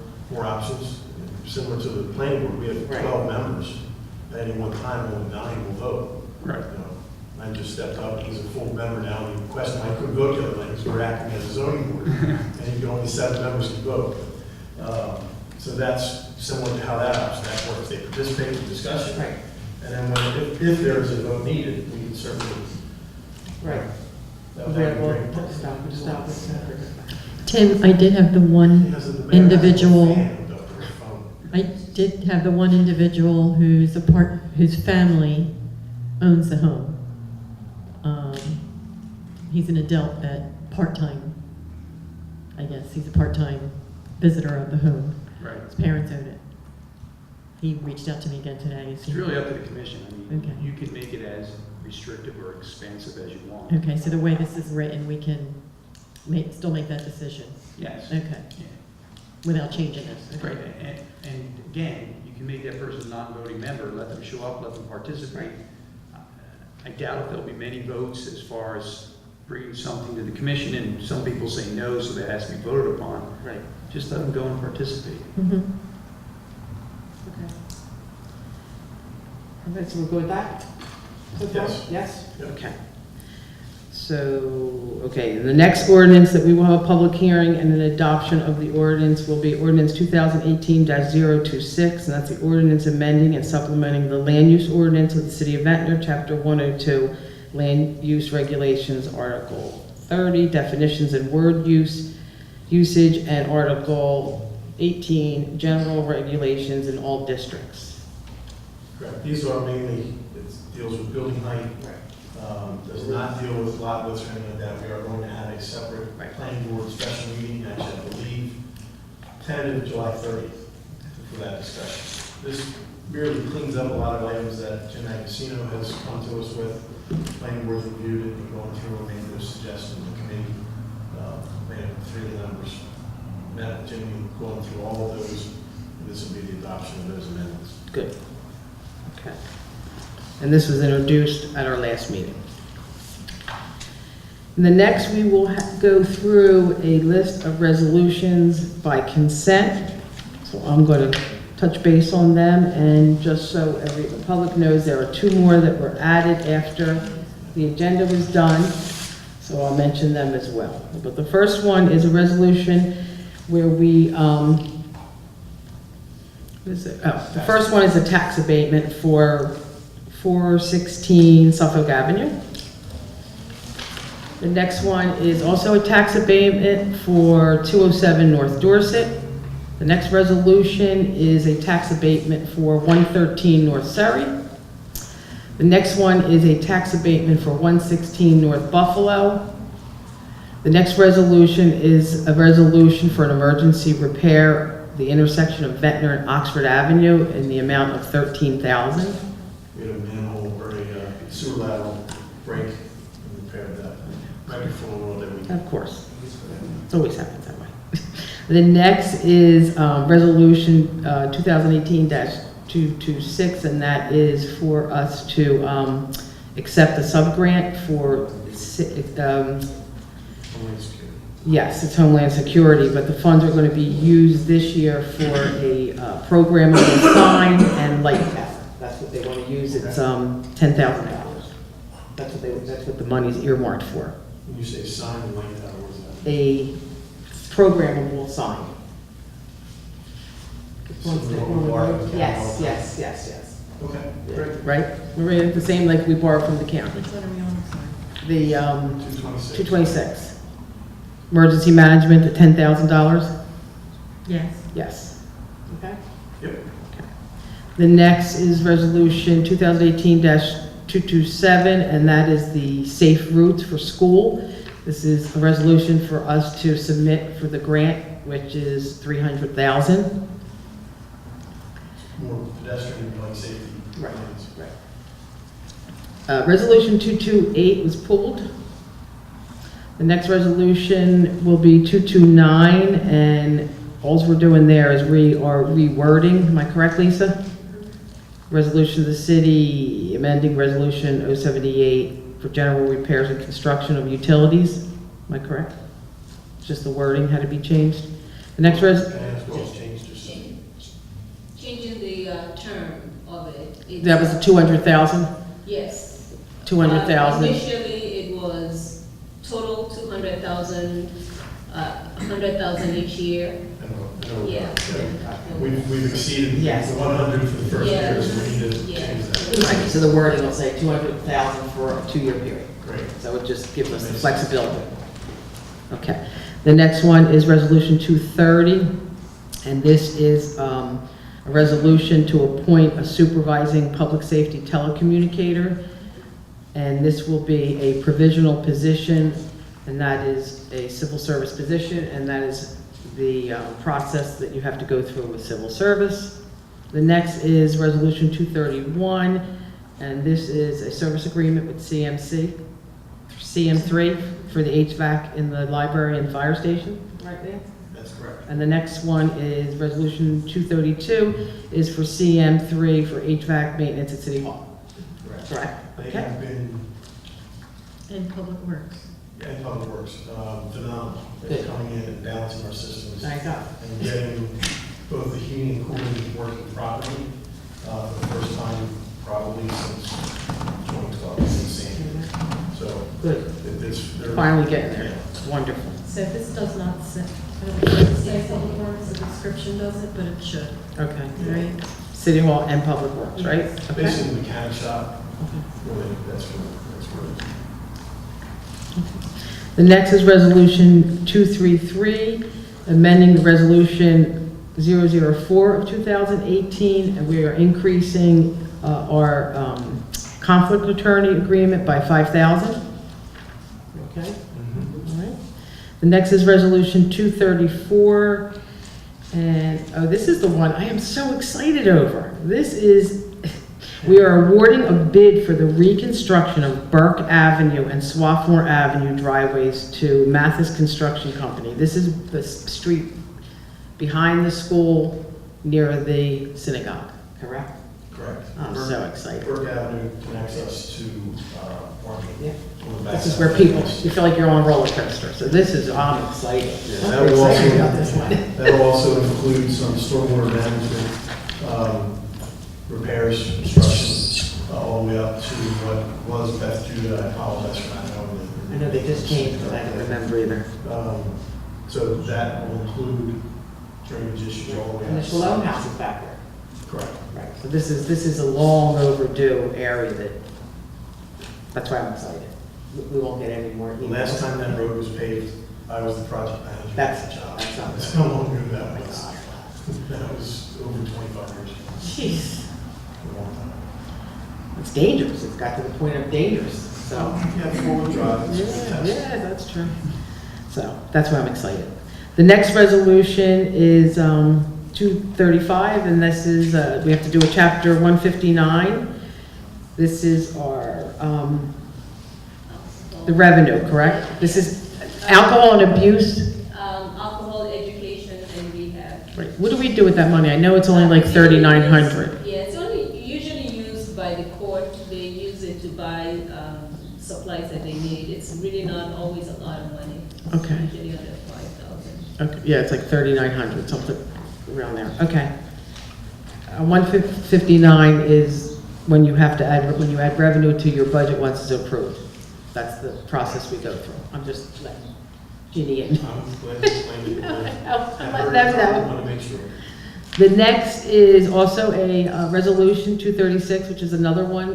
options. Similar to the planning board, we have Right. 12 members. At any one time, only 9 will vote. Right. You know, I just stepped up, he's a full member now, and he questioned, I couldn't vote the other night, because we're acting as a zoning board, and you can only 7 members can vote. So that's similar to how that works, they participate in the discussion. Right. And then if there is a vote needed, we can certainly. Right. That would be great. Stop. Tim, I did have the one Because the mayor has a individual, fan hooked up to her phone. I did have the one individual whose family owns the home. He's an adult that part-time, I guess, he's a part-time visitor of the home. Right. His parents own it. He reached out to me again today. It's really up to the commission. I mean, Okay. you can make it as restrictive or expansive as you want. Okay, so the way this is written, we can still make that decision? Yes. Okay, Yeah. without changing this? Okay. Right, and again, you can make that person a non-voting member, let them show up, let them participate. I doubt if there'll be many votes as far as bringing something to the commission, and some people say no, so that has to be voted upon. Right. Just let them go and participate. Mhm. Okay. All right, so we're good with that? So far? Yes. Yes? Yep. Okay. So, okay, the next ordinance that we will have a public hearing and an adoption of the ordinance will be ordinance 2018-026, and that's the ordinance amending and supplementing the land use ordinance of the city of Ventnor, chapter 102, land use regulations, article 30, definitions and word usage, and article 18, general regulations in all districts. Correct. These are mainly, it deals with building height, does not deal with lot widths or anything like that. We are going to have a separate Right. planning board special meeting, actually, I believe, tentative July 30th for that discussion. This merely cleans up a lot of items that Jim Agostino has come to us with. Planning board reviewed it and going through and made those suggestions. The committee, made up 3 of the members, met with Jimmy, going through all of those. And this will be the adoption of those amendments. Good. Okay. And this was introduced at our last meeting. And the next, we will go through a list of resolutions by consent. So I'm going to touch base on them, and just so the public knows, there are 2 more that were added after the agenda was done, so I'll mention them as well. But the first one is a resolution where we, what is it? Oh, the first one is a tax abatement for 416 Suffolk Avenue. The next one is also a tax abatement for 207 North Dorset. The next resolution is a tax abatement for 113 North Surrey. The next one is a tax abatement for 116 North Buffalo. The next resolution is a resolution for an emergency repair, the intersection of Ventnor and Oxford Avenue, in the amount of $13,000. We had a manhole or a sewer lateral break and repair that microphone or that we. Of course. It always happens that way. The next is Resolution 2018-226, and that is for us to accept a sub-grant for, Homeland Security. yes, it's Homeland Security, but the funds are going to be used this year for a programmable sign and light tower. That's what they want to use. It's $10,000. That's what the money's earmarked for. When you say sign and light tower, what is that? A programmable sign. Similar to what we borrowed from the county all the Yes, time. yes. Okay, great. Right? We're the same like we borrowed from the county. Which one are we on? The 226. 226. Emergency management, the $10,000? Yes. Yes. Okay. Yep. The next is Resolution 2018-227, and that is the safe routes for school. This is a resolution for us to submit for the grant, which is $300,000. More pedestrian and bike safety. Right. plans. Resolution 228 was pulled. The next resolution will be 229, and all we're doing there is we are rewording, am I correct, Lisa? Resolution of the city amending Resolution 078 for general repairs and construction of utilities, am I correct? Just the wording had to be changed. The next Can I ask what's changed or something? Changing the term of it. that was the 200,000? Yes. 200,000? Initially, it was total 200,000, 100,000 each year. I know. Yeah. We've exceeded Yes. the 100 for the first year, so we need to Yeah. change that. Right, so the wording will say 200,000 for a 2-year period. Great. So it just gives us the flexibility. Okay. The next one is Resolution 230, and this is a resolution to appoint a supervising public safety telecommunicator, and this will be a provisional position, and that is a civil service position, and that is the process that you have to go through with civil service. The next is Resolution 231, and this is a service agreement with CM3 for the HVAC in the library and fire station, right there? That's correct. And the next one is Resolution 232 is for CM3 for HVAC maintenance at City Hall. Correct? They Okay. have been, And Public Works. and Public Works, phenomenal. They're Good. coming in and balancing our systems Thank God. and getting both the heating and cooling working properly for the first time probably since 2012, since Sandy. So Good. they're Finally getting there. Wonderful. So this does not say Public Works, the description does it, but it should, Okay. right? City Hall and Public Works, right? It's Okay. basically a mechanic shop. Really, that's what. The next is Resolution 233, amending the Resolution 004 of 2018, and we are increasing our conflict attorney agreement by $5,000. Okay? All right. The next is Resolution 234, and, oh, this is the one I am so excited over. This is, we are awarding a bid for the reconstruction of Burke Avenue and Swarthmore Avenue driveways to Mathis Construction Company. This is the street behind the school near the synagogue, correct? Correct. I'm so excited. Burke Avenue connects us to Market. Yeah. On the This is backside. where people, you feel like you're on a roller coaster, so this is, I'm excited. Yeah, I'm that will excited also- about this one. That'll also include some stormwater management, repairs, construction, all the way up to what was Beth Judah. I apologize for not knowing. I know they just changed, but I don't remember either. So that will include drainage issues all the way up. And the Shalom House is back there. Correct. Right, so this is a long overdue area that's why I'm excited. We won't get any more The emails. last time that road was paved, I was the project manager. for That's- the job. that's not That's good. how long ago that Oh my was. God. That was over 25 years ago. Jeez, A long time. it's dangerous, it's got to the point of dangerous, so. Yeah, four-wheel drive. it's Yeah, fantastic. yeah, that's true. So, that's why I'm excited. The next resolution is 235, and this is, we have to do a chapter 159. This is our The revenue, correct? This is alcohol and abuse. Alcohol, education, and rehab. Right. What do we do with that money? I know it's only like 3,900. Yeah, it's only usually used by the court. They use it to buy supplies that they need. It's really not always a lot of money. It's Okay. usually under 5,000. Okay, yeah, it's like 3,900, something around there. Okay. 159 is when you have to add, when you add revenue to your budget once it's approved. That's the process we go through. I'm just letting Ginny in. I'm glad you explained it. I'm letting them I know. want to make sure. The next is also a resolution 236, which is another one,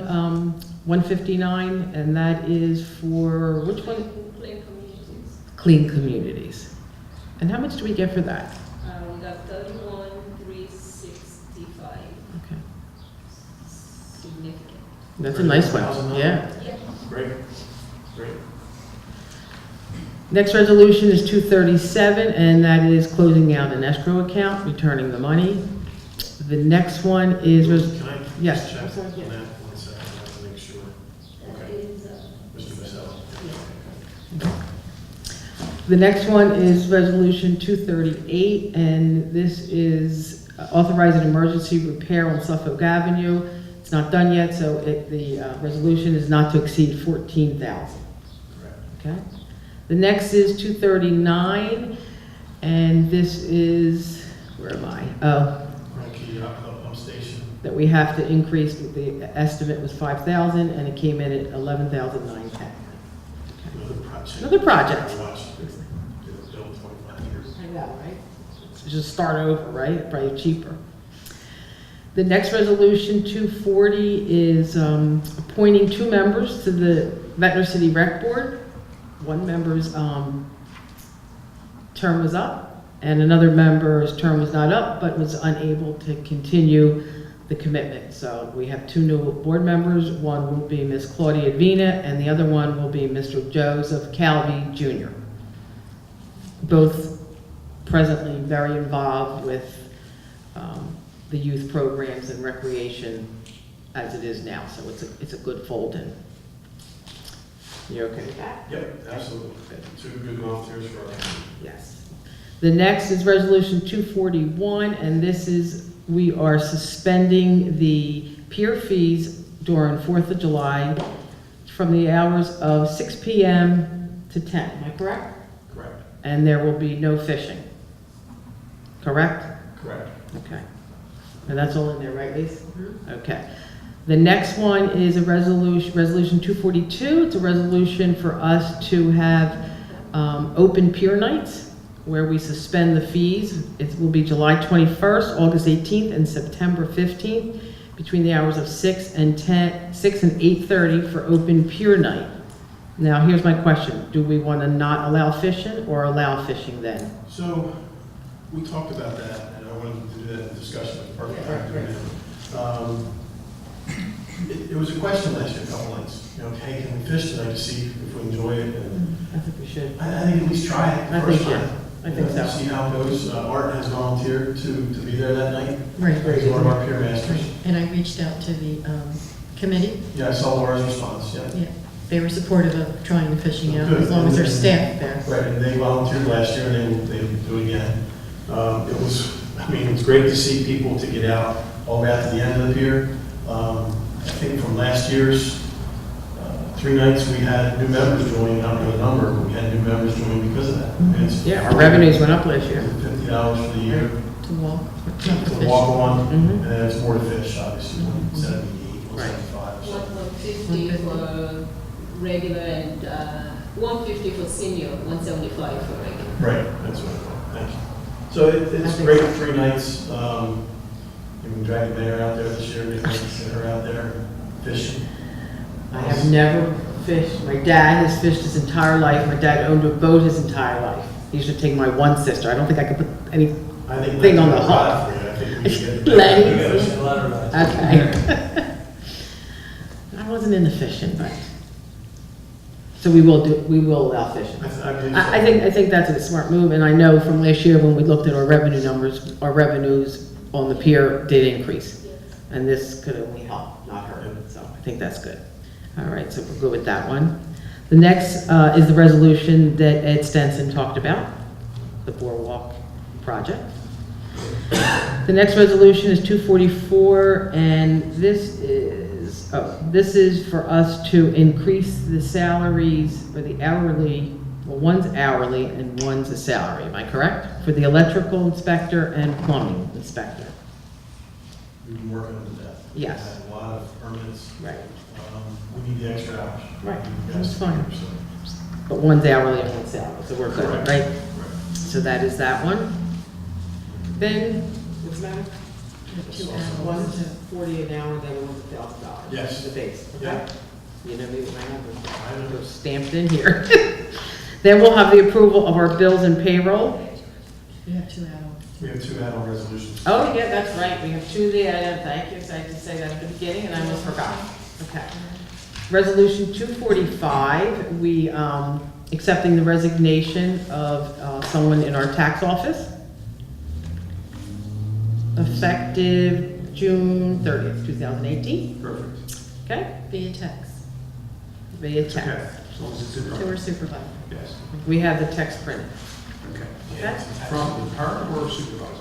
159, and that is for, which one? Clean communities. Clean communities. And how much do we get for that? We got 31,365. Okay. Significant. That's a nice one, $1,000. yeah. Yeah. Great, great. Next resolution is 237, and that is closing out an escrow account, returning the money. The next one is, Can I yes. just check I'm on sorry, that yeah. 1 second? I have to make sure. That Okay. is, Mr. Vassell. The next one is resolution 238, and this is authorizing emergency repair on Suffolk Avenue. It's not done yet, so the resolution is not to exceed 14,000. Correct. Okay. The next is 239, and this is, where am I? Oh, Cranky pump station. that we have to increase, the estimate was 5,000, and it came in at 11,910. Another project. Another project. I watched it. It was built 25 years. I know, right? Just start over, right? Probably cheaper. The next resolution, 240, is appointing 2 members to the Ventnor City Rec Board. One member's term was up, and another member's term was not up, but was unable to continue the commitment. So we have 2 new board members. One will be Ms. Claudia Vina, and the other one will be Mr. Joseph Calvi Jr. Both presently very involved with the youth programs and recreation as it is now. So it's a good fold-in. You okay with that? Yep, absolutely. 2 good volunteers for our county. Yes. The next is Resolution 241, and this is, we are suspending the pier fees during 4th of July from the hours of 6 p.m. to 10. Am I correct? Correct. And there will be no fishing. Correct? Correct. Okay. And that's all in there, right, Lise? Okay. The next one is a resolution 242. It's a resolution for us to have open pier nights where we suspend the fees. It will be July 21st, August 18th, and September 15th between the hours of 6 and 8:30 for open pier night. Now, here's my question. Do we want to not allow fishing or allow fishing then? So, we talked about that, and I wanted to do that in discussion with Park Director. It was a question last year, a couple nights. You know, hey, can we fish tonight to see if we enjoy it? And I think we should. I think at least try it I first think, yeah. time. I think so. See how it goes. Art has volunteered to be there that night. Right. He's one of our peer masters. And I reached out to the committee. Yeah, I saw Laura's response, yeah. Yeah, they were supportive of trying the fishing out, Good. as long as there's staff there. Right, and they volunteered last year, and they will do it again. It was, I mean, it's great to see people to get out all the way out to the end of the pier. I think from last year's 3 nights, we had new members join. I don't know the number, but we had new members join because of that. I mean, it's Yeah, our revenues went up last year. $50 for the year To walk, not to to fish. walk on, Mhm. and then it's more to fish, obviously, 178, 175 or something. 150 for regular and 150 for senior, 175 for regular. Right, that's what I thought, thank you. So it's great, 3 nights. Even Dragon Mayor out there this year, we can get her out there fishing. I have never fished. My dad has fished his entire life. My dad owned a boat his entire life. He used to take my one sister. I don't think I could put any I think thing on the Lenny will hook. ride for you. I think we can get Lenny. Okay. I wasn't into fishing, but, so we will allow fishing. I believe so. I think that's a smart move, and I know from last year when we looked at our revenue numbers, our revenues on the pier did increase. And this could only help, not hurt, so I think that's good. All right, so we're good with that one. The next is the resolution that Ed Stenson talked about, the boardwalk project. The next resolution is 244, and this is for us to increase the salaries for the hourly, well, one's hourly and one's a salary, am I correct? For the electrical inspector and plumbing inspector. We've been working on that. Yes. We've had a lot of permits. Right. We need the extra hours. Right, You guys that's fine. to do, so. But one's hourly and one's salary, so we're good, Correct. right? Right. So that is that one. Then, what's that? One's 40 an hour, the other one's $1,000. Yes. The base, okay? Yeah. You know me with my numbers. I know. They're stamped in here. Then we'll have the approval of our bills and payroll. We have 2 add-ons. We have 2 add-on resolutions. Oh, yeah, that's right, we have 2 there, thank you, so I had to say that at the beginning, and I almost forgot. Okay. Resolution 245, we, accepting the resignation of someone in our tax office, effective June 30th, 2018, Perfect. okay? Via text Via Okay, text. as long as it's in to our writing. supervisor. Yes, We have the text printed, okay. okay? From her or supervisor?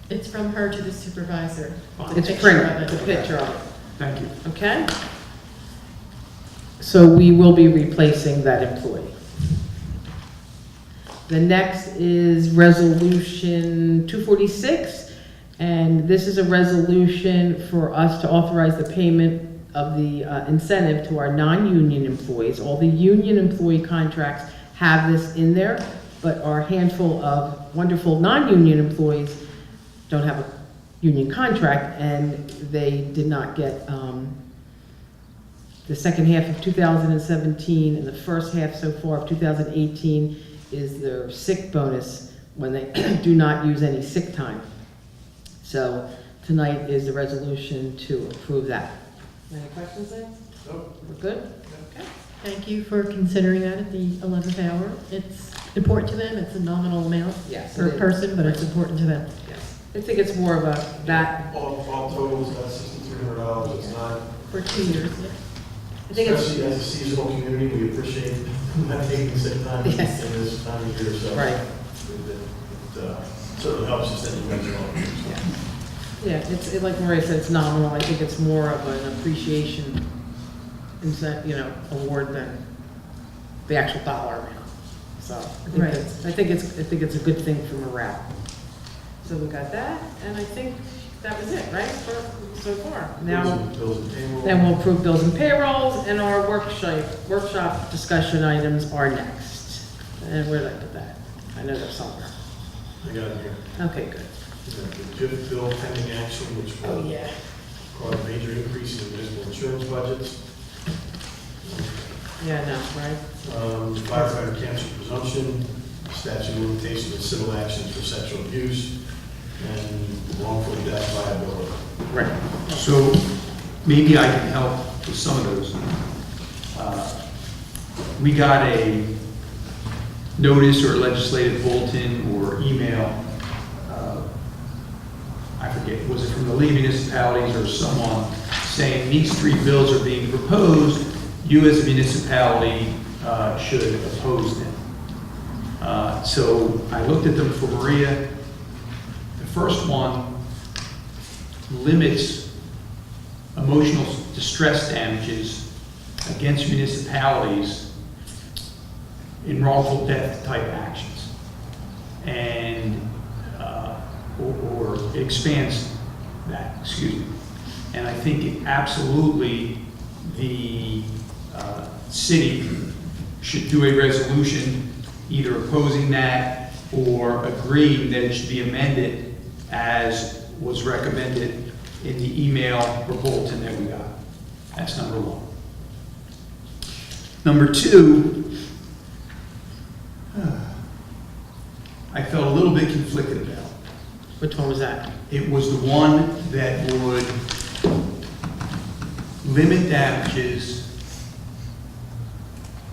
It's from her to the supervisor. The It's picture printed, of it. the picture of it. Thank you. Okay? So we will be replacing that employee. The next is Resolution 246, and this is a resolution for us to authorize the payment of the incentive to our non-union employees. All the union employee contracts have this in there, but our handful of wonderful non-union employees don't have a union contract, and they did not get the second half of 2017 and the first half so far of 2018 is their sick bonus when they do not use any sick time. So tonight is the resolution to approve that. Any questions, Lance? Nope. We're good? Okay. Thank you for considering that at the 11th hour. It's important to them, it's a nominal amount Yes, per it is. person, but it's important to them. Yes. I think it's more of a, that, All total is about $6,300. It's not, For 2 years, yeah. I think it's, especially as a seasonal community, we appreciate not taking sick time in Yes. this time of year, so. Right. It certainly helps us that you guys are all. yeah, it's, like Maria said, it's nominal. I think it's more of an appreciation, award than the actual dollar amount. So Right. I think it's a good thing for morale. So we got that, and I think that was it, right, so far. Now, Bills and payroll. then we'll approve bills and payrolls, and our workshop discussion items are next. And where did I put that? I know they're somewhere. I got it here. Okay, good. We got the JIF bill pending action, which will yeah. cause a major increase in municipal insurance budgets. Yeah, no, right? Firefighter cancer presumption, statute of limitations of civil actions for sexual abuse, and wrongful death liability. Right. So maybe I can help with some of those. We got a notice or legislative bulletin or email, I forget, was it from the lead municipalities or someone saying these 3 bills are being proposed, you as a municipality should oppose them. So I looked at them for Maria. The first one limits emotional distress damages against municipalities in wrongful death type actions. And, or it expands that, excuse me. And I think it absolutely, the city should do a resolution either opposing that or agreeing that it should be amended as was recommended in the email or bulletin that we got. That's number 1. Number 2, I felt a little bit conflicted about. Which one was that? It was the one that would limit damages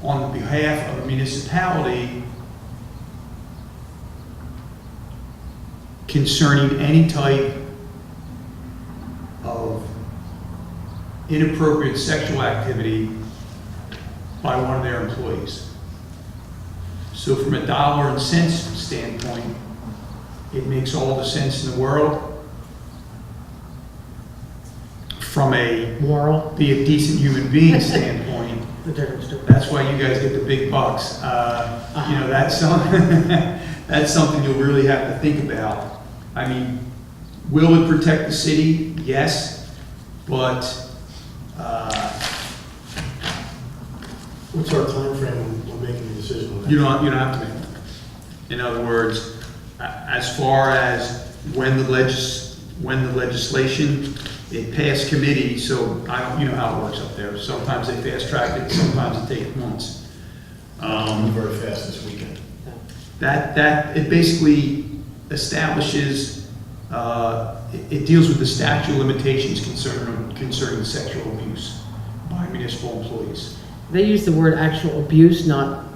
on behalf of a municipality concerning any type of inappropriate sexual activity by one of their employees. So from a dollar and cents standpoint, it makes all the sense in the world. From a Moral, be a decent human being standpoint, the difference. that's why you guys get the big bucks. You know, that's that's something you'll really have to think about. I mean, will it protect the city? Yes, but What's our timeframe when we're making a decision on that? you don't have to make one. In other words, as far as when the legislation, it passed committee, so I don't, you know how it works up there. Sometimes they fast track it, sometimes it takes months. Move very fast this weekend. It basically establishes, it deals with the statute of limitations concerning sexual abuse by municipal employees. They use the word actual abuse, not,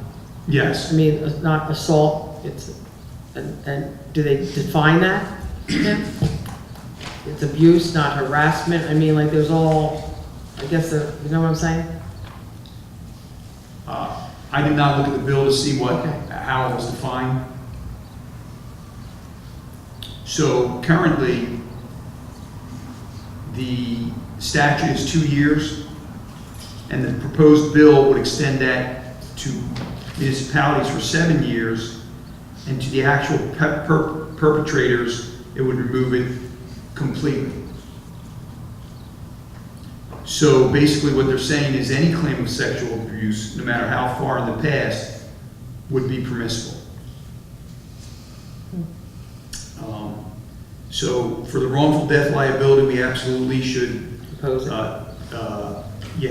Yes. I mean, not assault, it's, and do they define that? Yeah. It's abuse, not harassment, I mean, like, there's all, I guess, you know what I'm saying? I did not look at the bill to see Okay. how it was defined. So currently, the statute is 2 years, and the proposed bill would extend that to municipalities for 7 years, and to the actual perpetrators, it would remove it completely. So basically what they're saying is any claim of sexual abuse, no matter how far in the past, would be permissible. So for the wrongful death liability, we absolutely should Oppose it.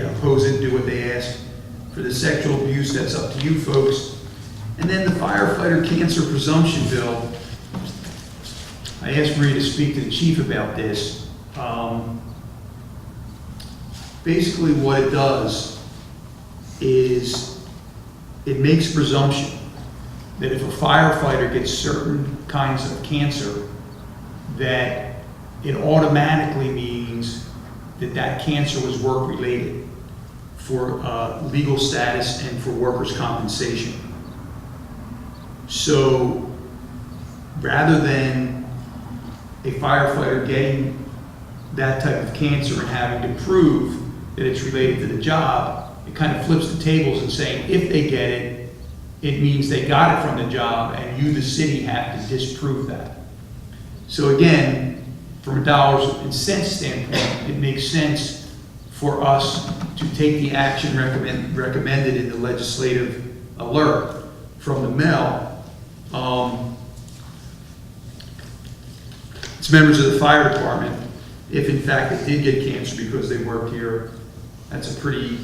oppose it, do what they ask. For the sexual abuse, that's up to you folks. And then the firefighter cancer presumption bill, I asked Marie to speak to the chief about this. Basically what it does is it makes presumption that if a firefighter gets certain kinds of cancer, that it automatically means that that cancer was work-related for legal status and for workers' compensation. So rather than a firefighter getting that type of cancer and having to prove that it's related to the job, it kind of flips the tables and saying if they get it, it means they got it from the job and you, the city, have to disprove that. So again, from a dollars and cents standpoint, it makes sense for us to take the action recommended in the legislative alert from the mail. It's members of the fire department, if in fact they did get cancer because they worked here, that's a pretty,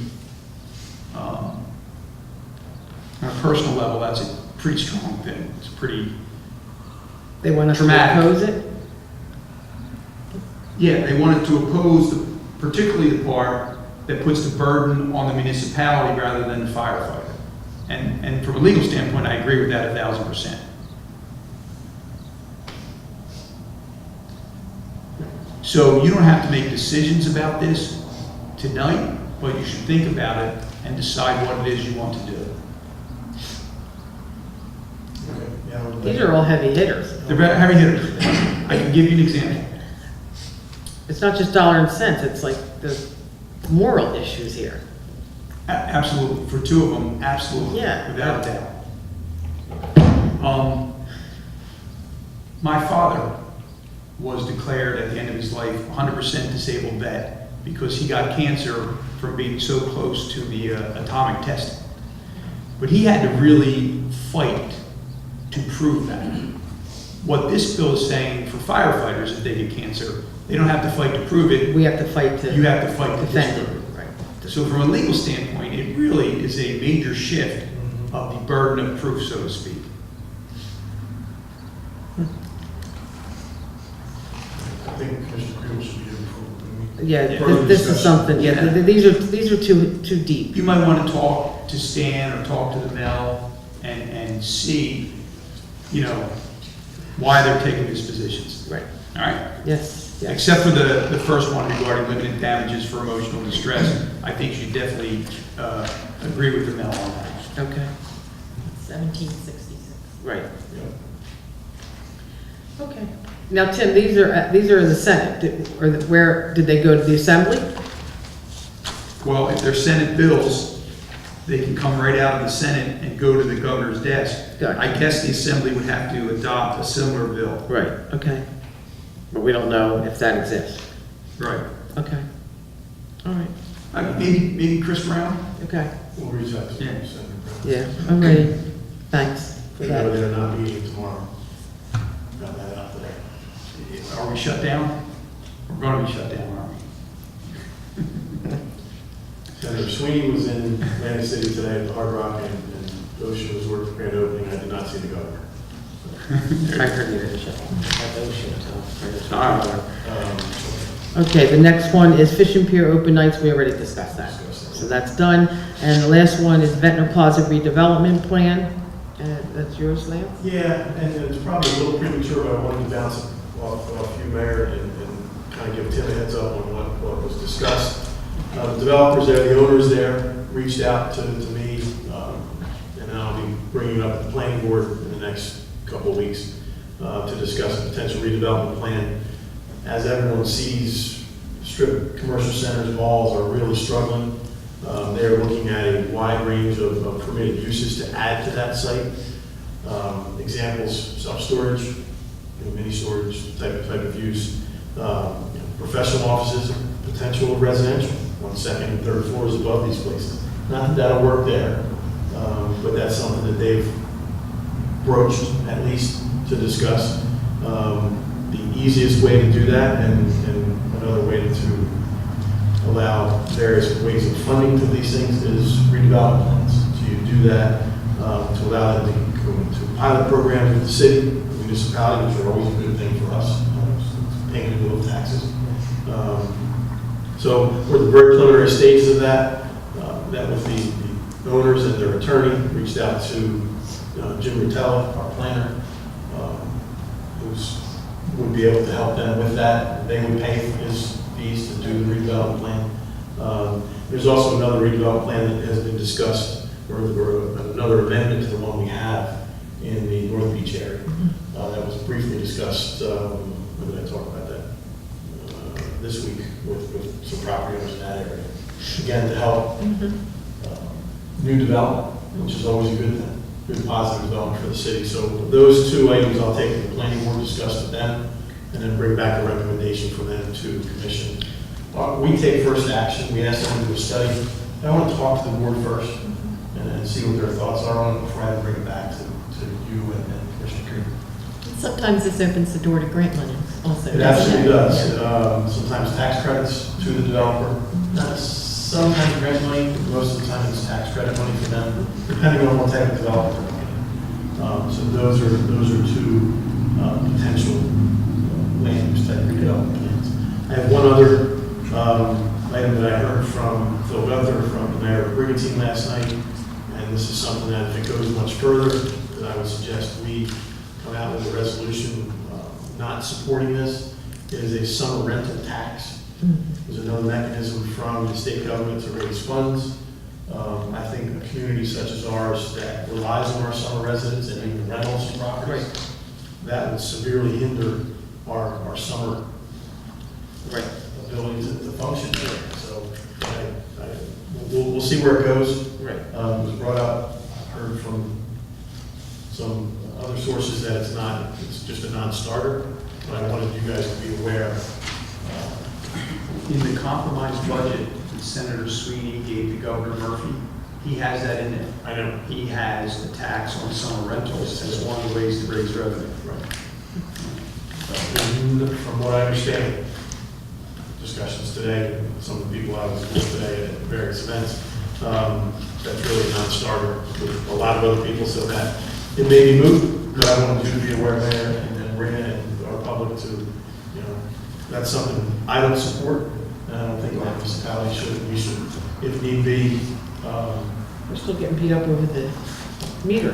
on a personal level, that's a pretty strong thing. It's pretty, They want us to Dramatic. oppose it? yeah, they wanted to oppose particularly the part that puts the burden on the municipality rather than the firefighter. And from a legal standpoint, I agree with that 1,000%. So you don't have to make decisions about this tonight, but you should think about it and decide what it is you want to do. Okay, yeah, we'll- These are all heavy hitters. They're very heavy hitters. I can give you an example. It's not just dollar and cents, it's like the moral issues here. Absolutely, for two of them, absolutely, Yeah. without a doubt. My father was declared at the end of his life 100% disabled vet because he got cancer from being so close to the atomic testing. But he had to really fight to prove that. What this bill is saying for firefighters, if they get cancer, they don't have to fight to prove it. We have to fight to. You have to fight to defend disprove it. it. Right. So from a legal standpoint, it really is a major shift of the burden of proof, so to speak. I think Commissioner Crew should be approved. Yeah, Further this is discussion. something, yeah, Yeah. these are too deep. You might want to talk to Stan or talk to the Mel and see, you know, why they're taking these positions. Right. All right? Yes. Yes. Except for the first one regarding limited damages for emotional distress, I think you definitely agree with the Mel on that. Okay, 1766. right. Okay. Now, Tim, these are in the Senate, where, did they go to the Assembly? Well, if they're Senate bills, they can come right out of the Senate and go to the governor's desk. Gotcha. I guess the Assembly would have to adopt a similar bill. Right, okay. But we don't know if that exists. Right. Okay. All right, Maybe Chris Brown? okay. We'll reach out to Yeah. Senator Brown. Yeah, I'm ready. Thanks for I know that. they're not meeting tomorrow. Got that out today. Are we shut down? We're gonna be shut down, aren't we? Senator Sweeney was in Atlantic City today at the Hard Rock, and OSHA was working grand opening. I did not see the governor. I heard you. All right. Okay, the next one is Fishing Pier Open Nights, we already discussed that. So that's done. And the last one is Ventnor Plaza redevelopment plan. That's yours, Lance? Yeah, and it's probably a little premature, but I wanted to bounce off you, Mayor, and kind of give Tim a heads up on what was discussed. The developers there, the owners there, reached out to me, and I'll be bringing it up at the planning board in the next couple of weeks to discuss a potential redevelopment plan. As everyone sees, strip commercial centers, malls are really struggling. They're looking at a wide range of permitted uses to add to that site. Examples, self-storage, mini storage type of use, professional offices, potential residential, 1st, 2nd, and 3rd floors above these places. Not that that'll work there, but that's something that they've broached at least to discuss. The easiest way to do that, and another way to allow various ways of funding to these things, is redevelopment plans. So you do that to allow them to go into pilot programs with the city, the municipality, which are always a good thing for us, paying in lieu of taxes. So we're at the very preliminary stages of that. That was the owners and their attorney reached out to Jim Rotella, our planner, who would be able to help them with that. They would pay for his fees to do the redevelopment plan. There's also another redevelopment plan that has been discussed, or another amendment to the one we have in the North Beach area. That was briefly discussed, when did I talk about that? This week with some property owners in that area. Again, to help new development, which is always a good thing, good positive development for the city. So those two items I'll take to the planning board, discuss with them, and then bring back a recommendation for them to the commission. We take first action. We ask them to do a study. I want to talk to the board first and see what their thoughts are on it before I bring it back to you and Commissioner Creed. Sometimes this opens the door to grant money also. It absolutely does. Sometimes tax credits to the developer. Sometimes grant money, but most of the time it's tax credit money for them, depending on what type of development they're looking at. So those are two potential land use type redevelopment plans. I have one other item that I heard from Phil Gunther, from the mayor of Brigantine last night, and this is something that if it goes much further, that I would suggest we come out with a resolution not supporting this. It is a summer rental tax. There's another mechanism from the state government to raise funds. I think a community such as ours that relies on our summer residents and even rentals properties, that would severely hinder our summer ability to function here. So we'll see where it goes. It was brought up, I've heard from some other sources that it's just a non-starter, but I wanted you guys to be aware. In the compromised budget that Senator Sweeney gave to Governor Murphy, he has that in it. I know. He has a tax on summer rentals as one of the ways to raise revenue. From what I understand, discussions today, some of the people I was with today at various events, that's really a non-starter with a lot of other people, so that it may be moot, but I wanted you to be aware there and bring it in our public to, that's something I don't support, and I don't think our municipality should. We should, if need be. We're still getting beat up over the meter. I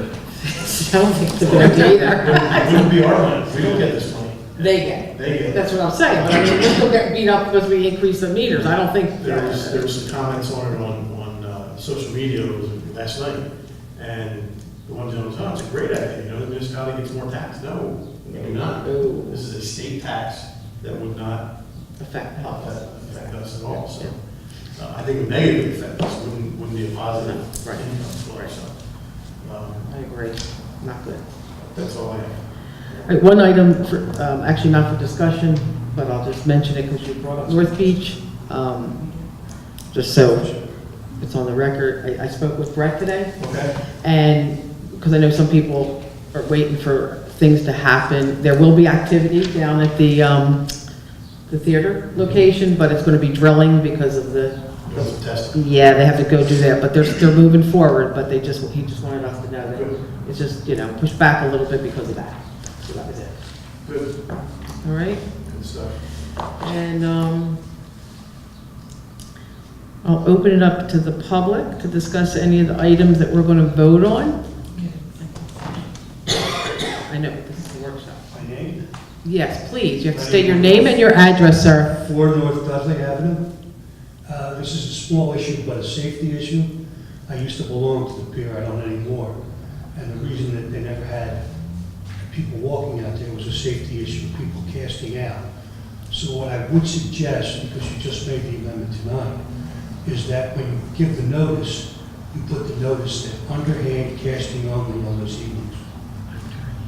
don't think it's a good idea either. It wouldn't be our money. We don't get this money. They get it. pay. They get it. That's what I'm saying, but I mean, we're still getting beat up because we increased the meters, I don't think. There was some comments on it on social media last night, and the one gentleman said, oh, it's a great idea, you know, the municipality gets more tax. No, we do not. No. This is a state tax that would not Affect affect us at all, so. I think it would negatively affect us, wouldn't be a positive Right. income flow, Right. so. I agree, not good. That's all I have. All right, one item for, actually not for discussion, but I'll just mention it because you brought up North Beach. Just so it's on the record, I spoke with Brett today, Okay. and because I know some people are waiting for things to happen, there will be activity down at the theater location, but it's going to be drilling because of the, That's some testing. yeah, they have to go do that, but they're moving forward, but he just wanted us to know that it's just, pushed back a little bit because of that. So that was it. Good, All right? good stuff. And I'll open it up to the public to discuss any of the items that we're going to vote on. I know, this is the workshop. My name? Yes, please, you have to state your name and your address, sir. 4 North Dudley Avenue. This is a small issue, but a safety issue. I used to belong to the pier, I don't anymore. And the reason that they never had people walking out there was a safety issue, people casting out. So what I would suggest, because you just made the amendment tonight, is that when you give the notice, you put the notice that underhand casting only on those evenings.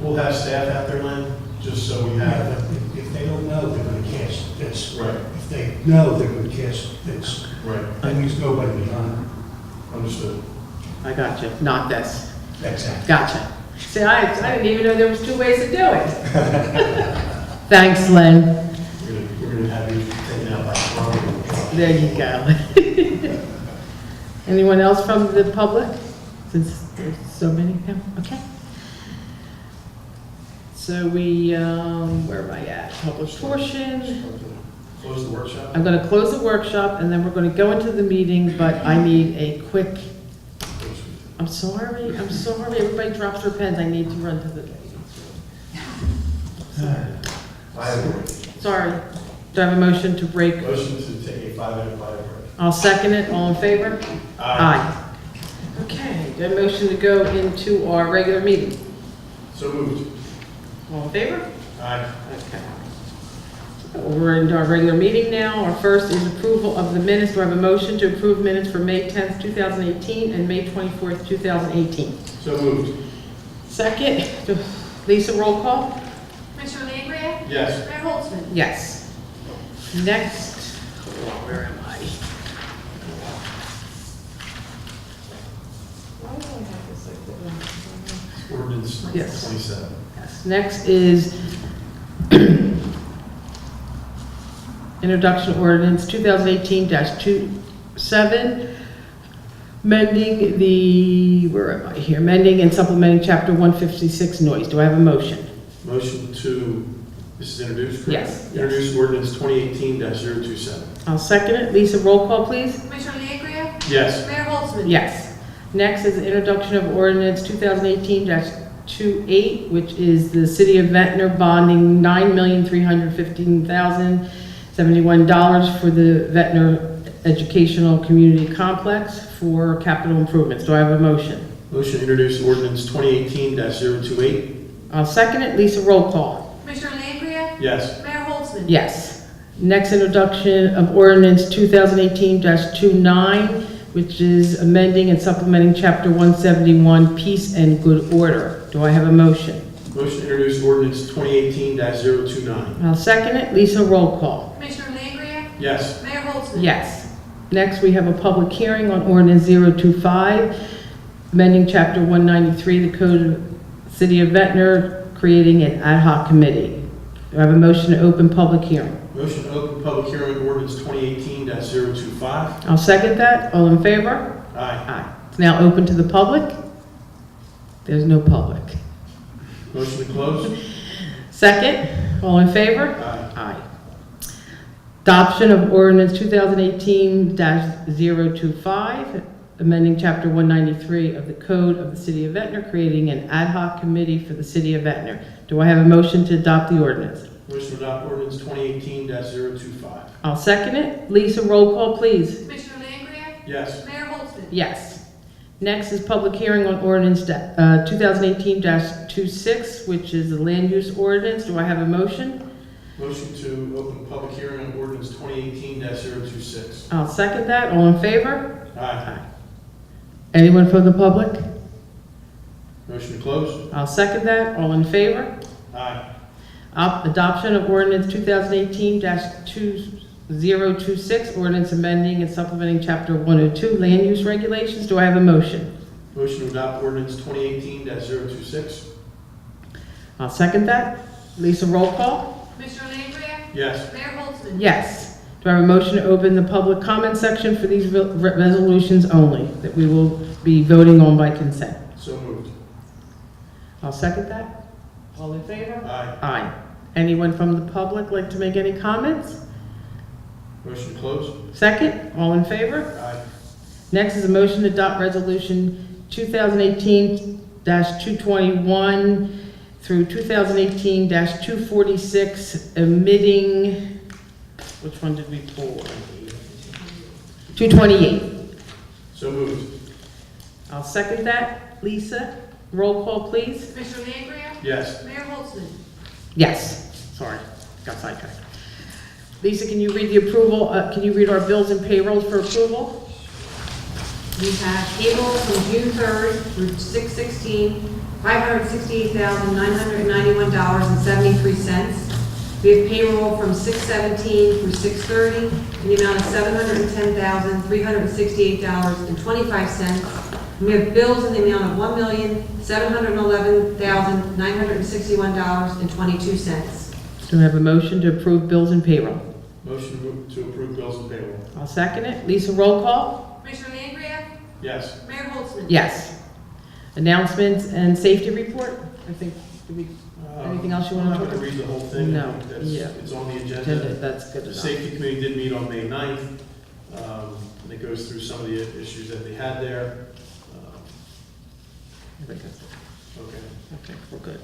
We'll have staff out there, Lynn, just so we Yeah, have. but if they don't know, they're gonna cast this. Right, If they know, they're gonna cast this. right, That means nobody behind. understood. I got you, not this. Exactly. Gotcha. See, I didn't even know there was 2 ways to do it. Thanks, Len. We're gonna have you taken out by tomorrow. There you go. Anyone else from the public? Since there's so many now, okay. So we, where am I at? Public portion. Close the workshop. I'm gonna close the workshop and then we're gonna go into the meeting, but I need a quick, I'm sorry, everybody drops their pens, I need to run to the I have a Sorry, do I have a motion to break? motion to take a 5-minute break. I'll second it, all in favor? Aye. Okay, do I have a motion to go into our regular meeting? So moved. All in favor? Aye. Okay. We're into our regular meeting now. Our first is approval of the minutes. Do I have a motion to approve minutes for May 10th, 2018 and May 24th, 2018? So moved. Second, Lisa, roll call? Commissioner Langria? Yes. Mayor Holtzman? Yes. Next, hold on, where am I? Why do I have this like that? Ordinance Yes. 27. Yes. Next is introduction ordinance 2018-27, amending the, where am I here? Amending and supplementing chapter 156 noise. Do I have a motion? Motion to, this is introduced, correct? Yes, yes. Introduce ordinance 2018-027. I'll second it. Lisa, roll call, please. Commissioner Langria? Yes. Mayor Holtzman? Yes. Next is the introduction of ordinance 2018-28, which is the City of Ventnor bonding $9,315,071 for the Ventnor Educational Community Complex for capital improvements. Do I have a motion? Motion to introduce ordinance 2018-028. I'll second it. Lisa, roll call. Commissioner Langria? Yes. Mayor Holtzman? Yes. Next, introduction of ordinance 2018-29, which is amending and supplementing Chapter 171, Peace and Good Order. Do I have a motion? Motion to introduce ordinance 2018-029. I'll second it. Lisa, roll call. Commissioner Langria? Yes. Mayor Holtzman? Yes. Next, we have a public hearing on ordinance 025, amending Chapter 193, the Code of City of Ventnor, creating an ad hoc committee. Do I have a motion to open public hearing? Motion to open public hearing on ordinance 2018-025. I'll second that. All in favor? Aye. Aye. It's now open to the public. There's no public. Motion to close. Second, all in favor? Aye. Aye. Adoption of ordinance 2018-025, amending Chapter 193 of the Code of the City of Ventnor, creating an ad hoc committee for the City of Ventnor. Do I have a motion to adopt the ordinance? Motion to adopt ordinance 2018-025. I'll second it. Lisa, roll call, please. Commissioner Langria? Yes. Mayor Holtzman? Yes. Next is public hearing on ordinance 2018-26, which is the land use ordinance. Do I have a motion? Motion to open public hearing on ordinance 2018-026. I'll second that. All in favor? Aye. Anyone from the public? Motion to close. I'll second that. All in favor? Aye. Adoption of ordinance 2018-2026, ordinance amending and supplementing Chapter 102, land use regulations. Do I have a motion? Motion to adopt ordinance 2018-026. I'll second that. Lisa, roll call? Commissioner Langria? Yes. Mayor Holtzman? Yes. Do I have a motion to open the public comment section for these resolutions only, that we will be voting on by consent? So moved. I'll second that. All in favor? Aye. Aye. Anyone from the public like to make any comments? Motion to close. Second, all in favor? Aye. Next is a motion to adopt resolution 2018-221 through 2018-246, omitting, which one did we pull? 228. So moved. I'll second that. Lisa, roll call, please. Commissioner Langria? Yes. Mayor Holtzman? Yes, sorry, got sidetracked. Lisa, can you read the approval, can you read our bills and payrolls for approval? We have payroll from June 3rd through 6/16, $568,991.73. We have payroll from 6/17 through 6/30 in the amount of $710,368.25. We have bills in the amount of $1,711,961.22. Do we have a motion to approve bills and payroll? Motion to approve bills and payroll. I'll second it. Lisa, roll call? Commissioner Langria? Yes. Mayor Holtzman? Yes. Announcements and safety report? I think, anything else you want to I'm talk not going about? to read the whole thing. No, That's- yeah. It's on the Agenda, agenda. that's good The enough. safety committee did meet on May 9th. And it goes through some of the issues that they had there. I think that's it. Okay. Okay, we're good.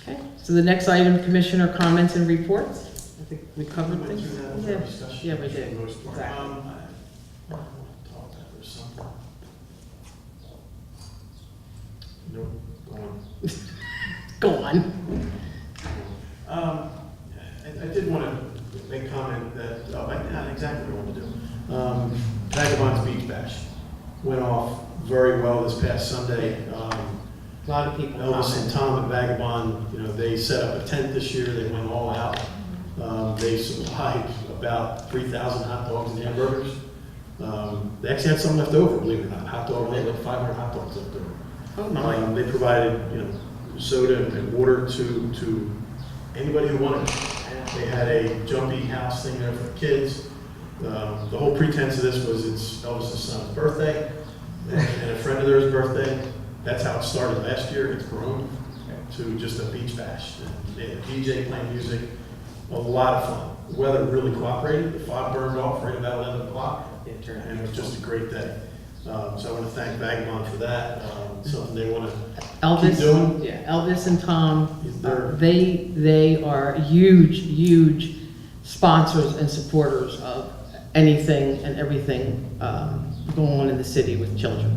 Okay, so the next item, commissioner comments and reports. I think we covered We went things. through that in Yeah, our discussion yeah, we for did. the most part. Exactly. I want to talk about there's something. Nope, go on. Go on. I did want to make comment that, not exactly what I want to do. Vagabond's Beach Bash went off very well this past Sunday. A lot of people Elvis and comment. Tom at Vagabond, they set up a tent this year, they went all out. They supplied about 3,000 hot dogs and hamburgers. They actually had some left over, believe it or not, hot dog, they had like 500 hot dogs left over. Oh, my. They provided, soda and water to anybody who wanted it. They had a jumpy house thing there for kids. The whole pretense of this was it's Elvis' son's birthday and a friend of theirs' birthday. That's how it started last year. It's grown to just a beach bash. And they had a DJ playing music, a lot of fun. The weather really cooperated. The fog burned off right about 11 o'clock, and it was just a great day. So I want to thank Vagabond for that. Something they want to keep doing. Yeah, Elvis and Tom, They're- they are huge sponsors and supporters of anything and everything going on in the city with children.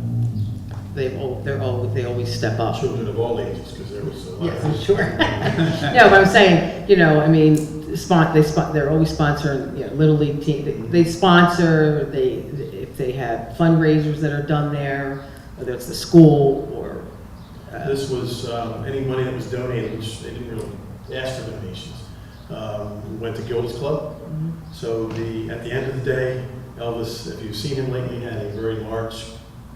They always step up. Children of all ages, because there was a lot Yes, of. sure. No, but I'm saying, they're always sponsoring, Little League team. They sponsor, if they have fundraisers that are done there, whether it's the school or. This was, any money that was donated, which they didn't really ask for donations, went to Gilda's Club. So at the end of the day, Elvis, if you've seen him lately, had a very large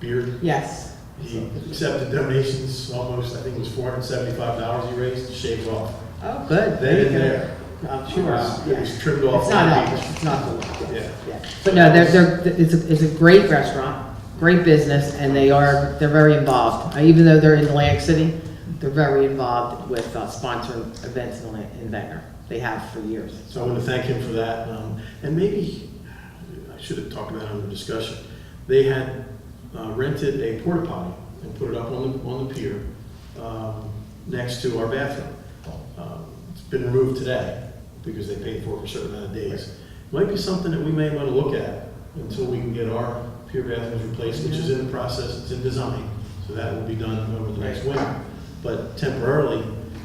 beard. Yes. He accepted donations, almost, I think it was $475 he raised to shave off. Oh, good. Then and there. I'm sure. It was trimmed off. It's not on the Elvis, beach. it's not the. Yeah. But no, it's a great restaurant, great business, and they're very involved. Even though they're in Atlantic City, they're very involved with sponsoring events in Ventnor. They have for years. So I want to thank him for that. And maybe, I should have talked about it in the discussion. They had rented a porta potty and put it up on the pier next to our bathroom. It's been removed today because they paid for it for a certain amount of days. Might be something that we may want to look at until we can get our pier bathrooms replaced, which is in the process, it's in design, so that will be done over the next winter. But temporarily,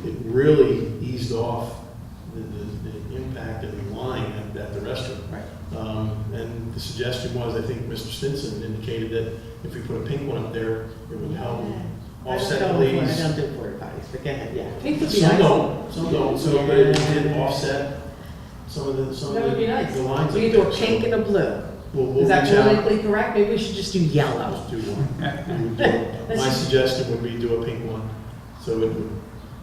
it really eased off the impact and the line at the restaurant. And the suggestion was, I think Mr. Stinson indicated that if we put a pink one up there, it would help offset the I ladies. don't do porta potties, but go ahead, yeah. Pink would be Some nice. don't, so but it did offset some of the That would be nice. the lines. We up could do there. a pink and a blue. We'll Is that reach out. politically correct? Maybe we should just do yellow. Let's do one. My suggestion would be do a pink one, so it would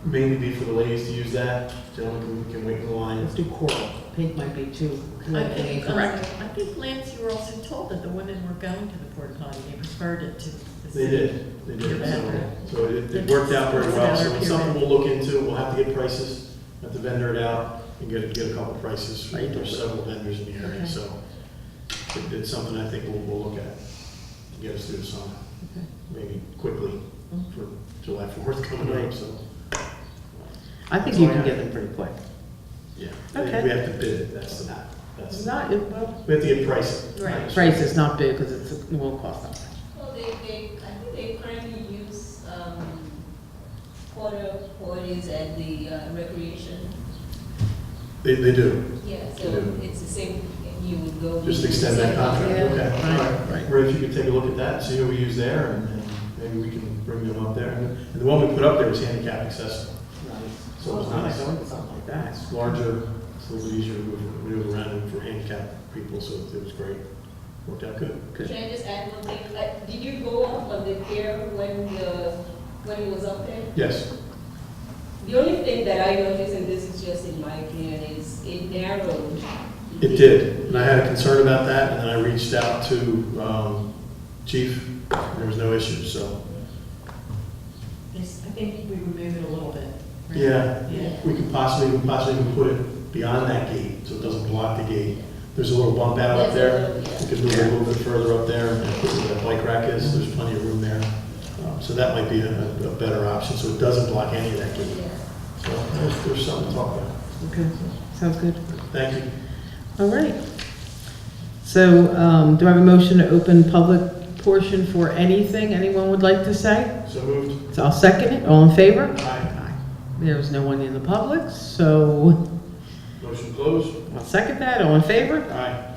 mainly be for the ladies to use that, gentlemen can wait in the line. Let's do coral. Pink might be too politically incorrect. I think, Lance, you were also told that the women were going to the porta potty, they preferred it to the They city. did, Your bathroom. so it worked out very well, so it's something we'll look into, we'll have to get prices, have to vendor it out, and get a couple prices, there's several vendors in the area, Okay. so it's something I think we'll look at to get us through the summer, Okay. maybe quickly for July 4th coming up, so. I think you can get them pretty quick. Yeah, Okay. we have to bid it, It's that's, not, well, we have to get pricing. Right. price is not big because it won't cost that much. Well, I think they currently use, porta potties at the recreation. They do, Yeah, They so do. it's the same, you would go. just extend that contract, Yeah, okay, all right, right. right. Or if you could take a look at that, see who we use there, and maybe we can bring them up there. And the one we put up there was handicap accessible, so it was nice. Something like that. It's larger, it's a little bit easier to move around for handicapped people, so it was great. Worked out good. Can I just add one thing? Did you go up on the pier when it was up there? Yes, The only thing that I noticed, and this is just in my opinion, is it narrowed. it did, and I had a concern about that, and then I reached out to Chief, and there was no issue, so. I think we remove it a little bit. right? Yeah, Yeah. we could possibly even put it beyond that gate, so it doesn't block the gate. There's a little bump out up there, we could move it a little bit further up there, and put where that bike rack is, there's plenty of room there. So that might be a better option, so it doesn't block any of that gate. So there's something to talk about. Okay, sounds good. Thank you. All right. So, do I have a motion to open public portion for anything anyone would like to say? So moved. So I'll second it. All in favor? Aye. There's no one in the public, so Motion closed. I'll second that. All in favor? Aye.